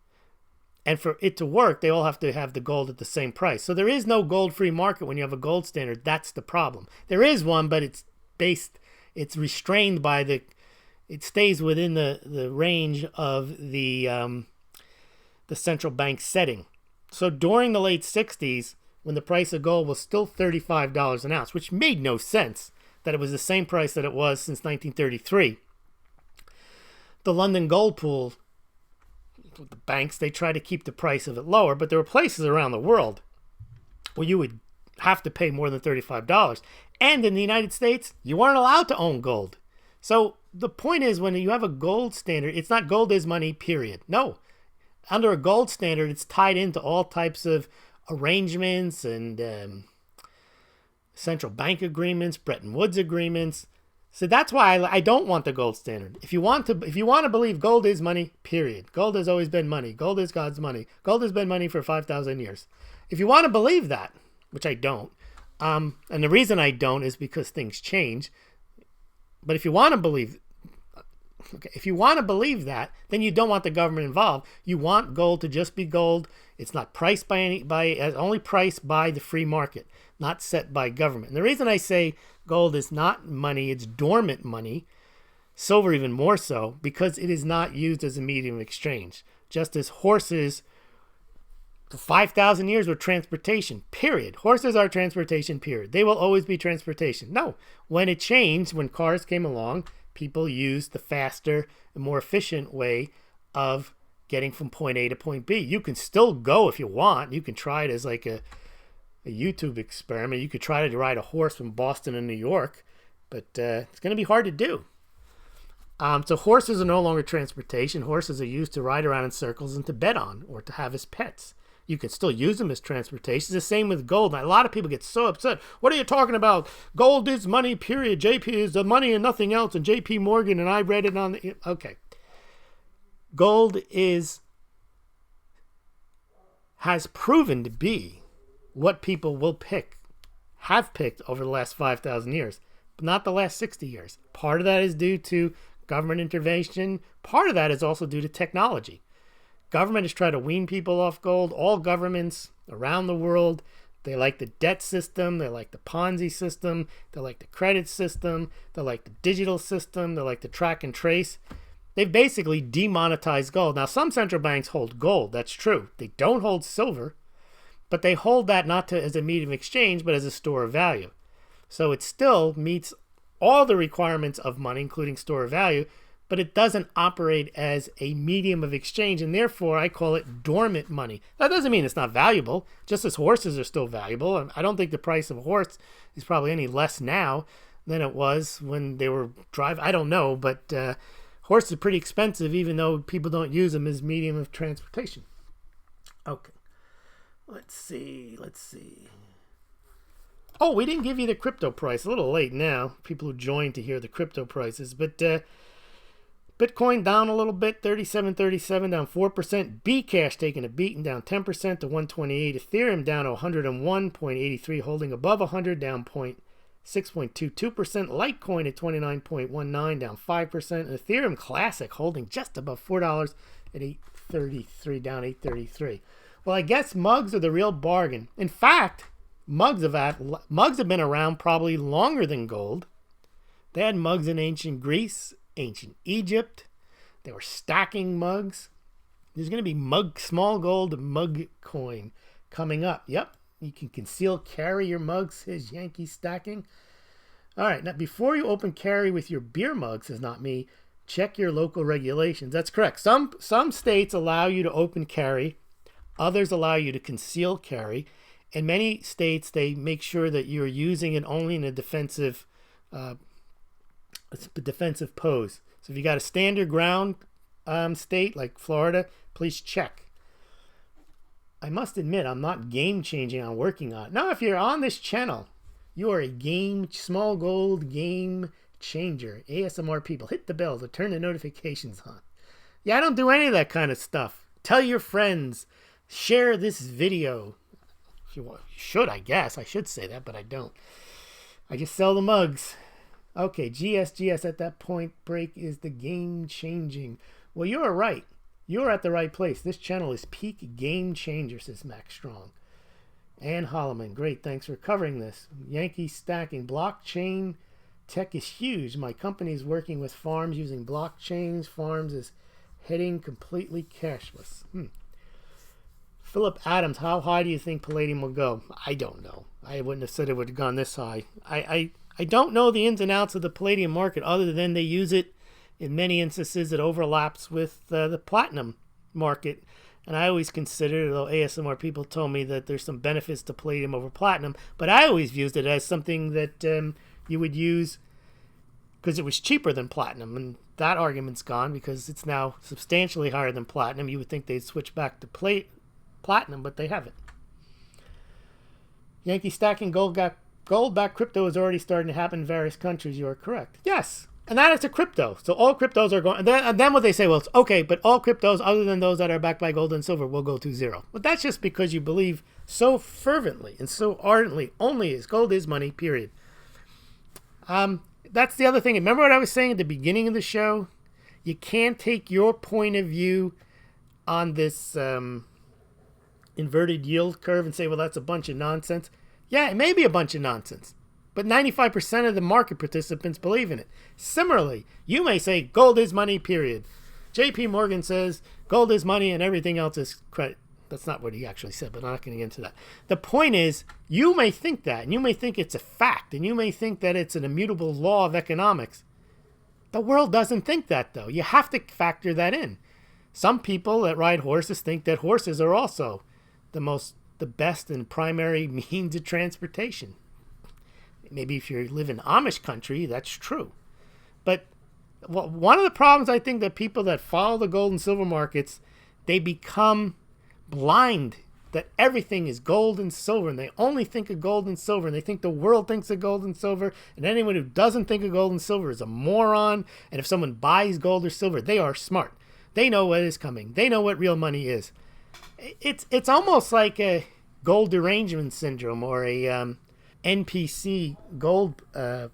Speaker 1: And for it to work, they all have to have the gold at the same price. So there is no gold-free market when you have a gold standard. That's the problem. There is one, but it's restrained by it stays within the range of the central bank setting. So during the late 60s, when the price of gold was still $35 an ounce, which made no sense that it was the same price that it was since 1933, the London Gold Pool, the banks, they try to keep the price of it lower, but there were places around the world where you would have to pay more than $35. And in the United States, you weren't allowed to own gold. So the point is, when you have a gold standard, it's not gold is money, period. No. Under a gold standard, it's tied into all types of arrangements and central bank agreements, Bretton Woods agreements. So that's why I don't want the gold standard. If you want to believe gold is money, period. Gold has always been money. Gold is God's money. Gold has been money for 5,000 years. If you want to believe that, which I don't, and the reason I don't is because things change. But if you want to believe that, then you don't want the government involved. You want gold to just be gold. It's not priced only priced by the free market, not set by government. And the reason I say gold is not money, it's dormant money, silver even more so, because it is not used as a medium of exchange. Just as horses for 5,000 years were transportation, period. Horses are transportation, period. They will always be transportation. No, when it changed, when cars came along, people used the faster and more efficient way of getting from point A to point B. You can still go if you want. You can try it as like a YouTube experiment. You could try to ride a horse from Boston to New York, but it's going to be hard to do. So horses are no longer transportation. Horses are used to ride around in circles and to bet on or to have as pets. You can still use them as transportation. It's the same with gold. Now, a lot of people get so upset. What are you talking about? Gold is money, period. JP is the money and nothing else. And JP Morgan, and I read it on the... Okay. Gold has proven to be what people have picked over the last 5,000 years, but not the last 60 years. Part of that is due to government intervention. Part of that is also due to technology. Government has tried to wean people off gold. All governments around the world, they like the debt system, they like the Ponzi system, they like the credit system, they like the digital system, they like the track and trace. They've basically demonetized gold. Now, some central banks hold gold. That's true. They don't hold silver, but they hold that not as a medium of exchange, but as a store of value. So it still meets all the requirements of money, including store of value, but it doesn't operate as a medium of exchange, and therefore I call it dormant money. That doesn't mean it's not valuable, just as horses are still valuable. I don't think the price of a horse is probably any less now than it was when they were driving. I don't know, but horses are pretty expensive, even though people don't use them as medium of transportation. Okay. Let's see. Oh, we didn't give you the crypto price. A little late now. People who joined to hear the crypto prices. But Bitcoin down a little bit, 37.37, down 4%. Bcash taking a beating, down 10% to 128. Ethereum down 101.83, holding above 100, down 6.22%. Litecoin at 29.19, down 5%. And Ethereum Classic holding just above $4 at 8.33, down 8.33. Well, I guess mugs are the real bargain. In fact, mugs have been around probably longer than gold. They had mugs in ancient Greece, ancient Egypt. They were stacking mugs. There's going to be Smaulgld mug coin coming up. Yep, you can conceal carry your mugs, says Yankee Stacking. All right, now before you open carry with your beer mug, says Not Me, check your local regulations. That's correct. Some states allow you to open carry. Others allow you to conceal carry. In many states, they make sure that you're using it only in a defensive pose. So if you got a standard ground state like Florida, please check. I must admit, I'm not game changing. I'm working on it. Now, if you're on this channel, you are a Smaulgld game changer. ASMR people, hit the bell to turn the notifications on. Yeah, I don't do any of that kind of stuff. Tell your friends. Share this video. If you should, I guess. I should say that, but I don't. I just sell the mugs. Okay, GS at that point break is the game changing. Well, you're right. You're at the right place. This channel is peak game changer, says Max Strong. Ann Holloman, great. Thanks for covering this. Yankee Stacking. Blockchain tech is huge. My company is working with farms using blockchains. Farms is heading completely cashless. Philip Adams, how high do you think palladium will go? I don't know. I wouldn't have said it would have gone this high. I don't know the ins and outs of the palladium market other than they use it in many instances. It overlaps with the platinum market. And I always considered, though ASMR people told me that there's some benefits to palladium over platinum, but I always used it as something that you would use because it was cheaper than platinum. And that argument's gone because it's now substantially higher than platinum. You would think they'd switch back to platinum, but they haven't. Yankee stacking gold-backed crypto is already starting to happen in various countries. You are correct. Yes. And that is a crypto. So all cryptos are going. And then what they say, well, it's okay, but all cryptos other than those that are backed by gold and silver will go to zero. But that's just because you believe so fervently and so ardently only is gold is money, period. That's the other thing. Remember what I was saying at the beginning of the show? You can't take your point of view on this inverted yield curve and say, well, that's a bunch of nonsense. Yeah, it may be a bunch of nonsense. But 95% of the market participants believe in it. Similarly, you may say gold is money, period. JP Morgan says gold is money and everything else is credit. That's not what he actually said, but I'm not going to get into that. The point is, you may think that, and you may think it's a fact, and you may think that it's an immutable law of economics. The world doesn't think that, though. You have to factor that in. Some people that ride horses think that horses are also the best and primary means of transportation. Maybe if you live in Amish country, that's true. But one of the problems I think that people that follow the gold and silver markets, they become blind that everything is gold and silver, and they only think of gold and silver, and they think the world thinks of gold and silver, and anyone who doesn't think of gold and silver is a moron. And if someone buys gold or silver, they are smart. They know what is coming. They know what real money is. It's almost like a gold derangement syndrome or a NPC gold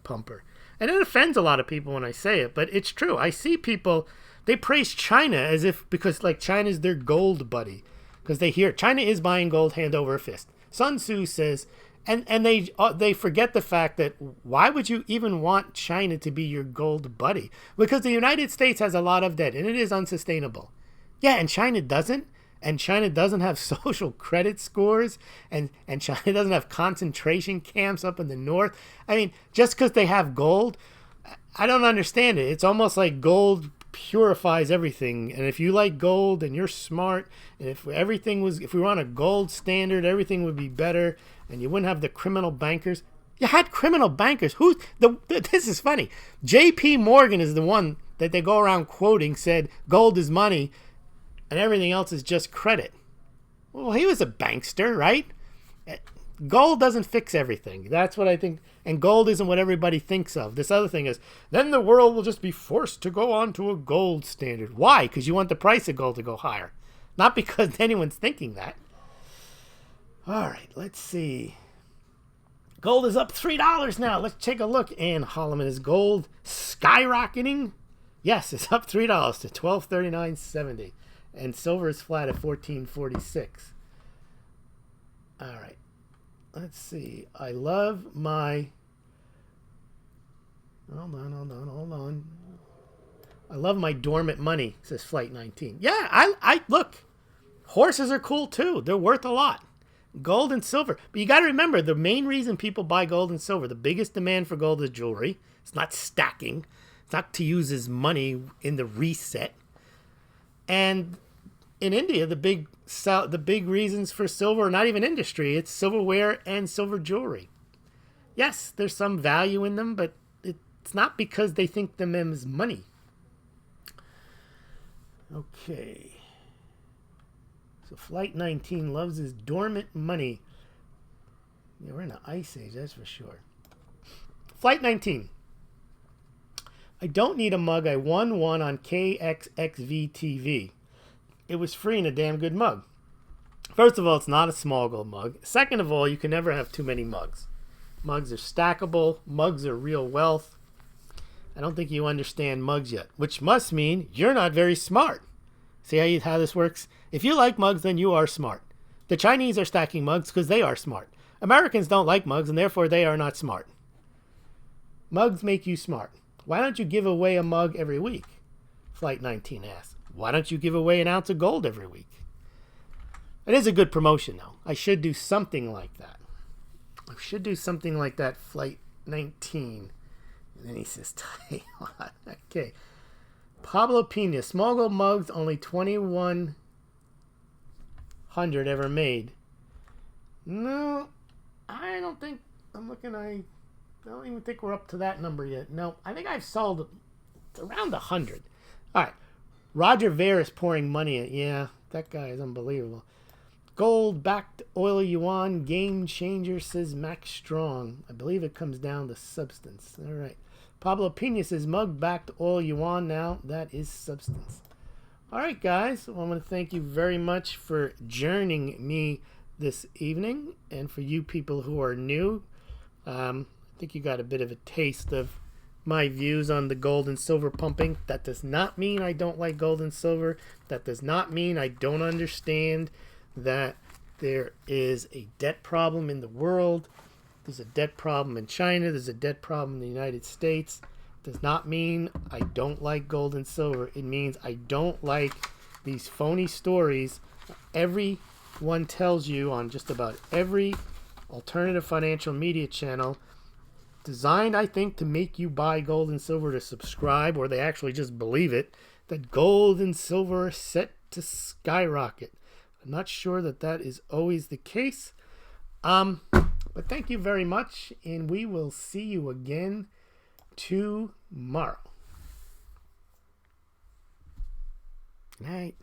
Speaker 1: pumper. And it offends a lot of people when I say it, but it's true. I see people, they praise China as if, because like China's their gold buddy. Because they hear China is buying gold hand over fist. Sun Tzu says, and they forget the fact that why would you even want China to be your gold buddy? Because the United States has a lot of debt and it is unsustainable. Yeah, and China doesn't. And China doesn't have social credit scores, and China doesn't have concentration camps up in the north. I mean, just because they have gold, I don't understand it. It's almost like gold purifies everything. And if you like gold and you're smart, and if we were on a gold standard, everything would be better, and you wouldn't have the criminal bankers. You had criminal bankers. This is funny. J.P. Morgan is the one that they go around quoting, said gold is money, and everything else is just credit. Well, he was a bankster, right? Gold doesn't fix everything. That's what I think. And gold isn't what everybody thinks of. This other thing is, then the world will just be forced to go on to a gold standard. Why? Because you want the price of gold to go higher. Not because anyone's thinking that. All right, let's see. Gold is up $3 now. Let's take a look. And Holloman, is gold skyrocketing? Yes, it's up $3 to $1239.70. And silver is flat at $14.46. All right. Let's see. I love my... Hold on. I love my dormant money, says Flight 19. Yeah, I look. Horses are cool too. They're worth a lot. Gold and silver. But you got to remember, the main reason people buy gold and silver, the biggest demand for gold is jewelry. It's not stacking. It's not to use as money in the reset. And in India, the big reasons for silver are not even industry. It's silverware and silver jewelry. Yes, there's some value in them, but it's not because they think them as money. Okay. So Flight 19 loves his dormant money. Yeah, we're in an ice age, that's for sure. Flight 19. I don't need a mug. I won one on KXXV TV. It was free and a damn good mug. First of all, it's not a Smaulgld mug. Second of all, you can never have too many mugs. Mugs are stackable. Mugs are real wealth. I don't think you understand mugs yet, which must mean you're not very smart. See how this works? If you like mugs, then you are smart. The Chinese are stacking mugs because they are smart. Americans don't like mugs, and therefore they are not smart. Mugs make you smart. Why don't you give away a mug every week? Flight 19 asks. Why don't you give away an ounce of gold every week? It is a good promotion, though. I should do something like that. Flight 19. And then he says, Taiwan. Okay. Pablo Pina. Smaulgld mugs, only 21 100 ever made. No, I don't think, I'm looking, I don't even think we're up to that number yet. No, I think I've sold around 100. All right, Roger Ver is pouring money in. Yeah, that guy is unbelievable. Gold-backed oil yuan game changer, says Max Strong. I believe it comes down to substance. All right. Pablo Pena says mug-backed oil yuan now. That is substance. All right, guys. Well, I want to thank you very much for joining me this evening. And for you people who are new, I think you got a bit of a taste of my views on the gold and silver pumping. That does not mean I don't like gold and silver. That does not mean I don't understand that there is a debt problem in the world. There's a debt problem in China. There's a debt problem in the United States. Does not mean I don't like gold and silver. It means I don't like these phony stories everyone tells you on just about every alternative financial media channel, designed, I think, to make you buy gold and silver to subscribe, or they actually just believe it, that gold and silver are set to skyrocket. I'm not sure that that is always the case. But thank you very much, and we will see you again tomorrow. Good night.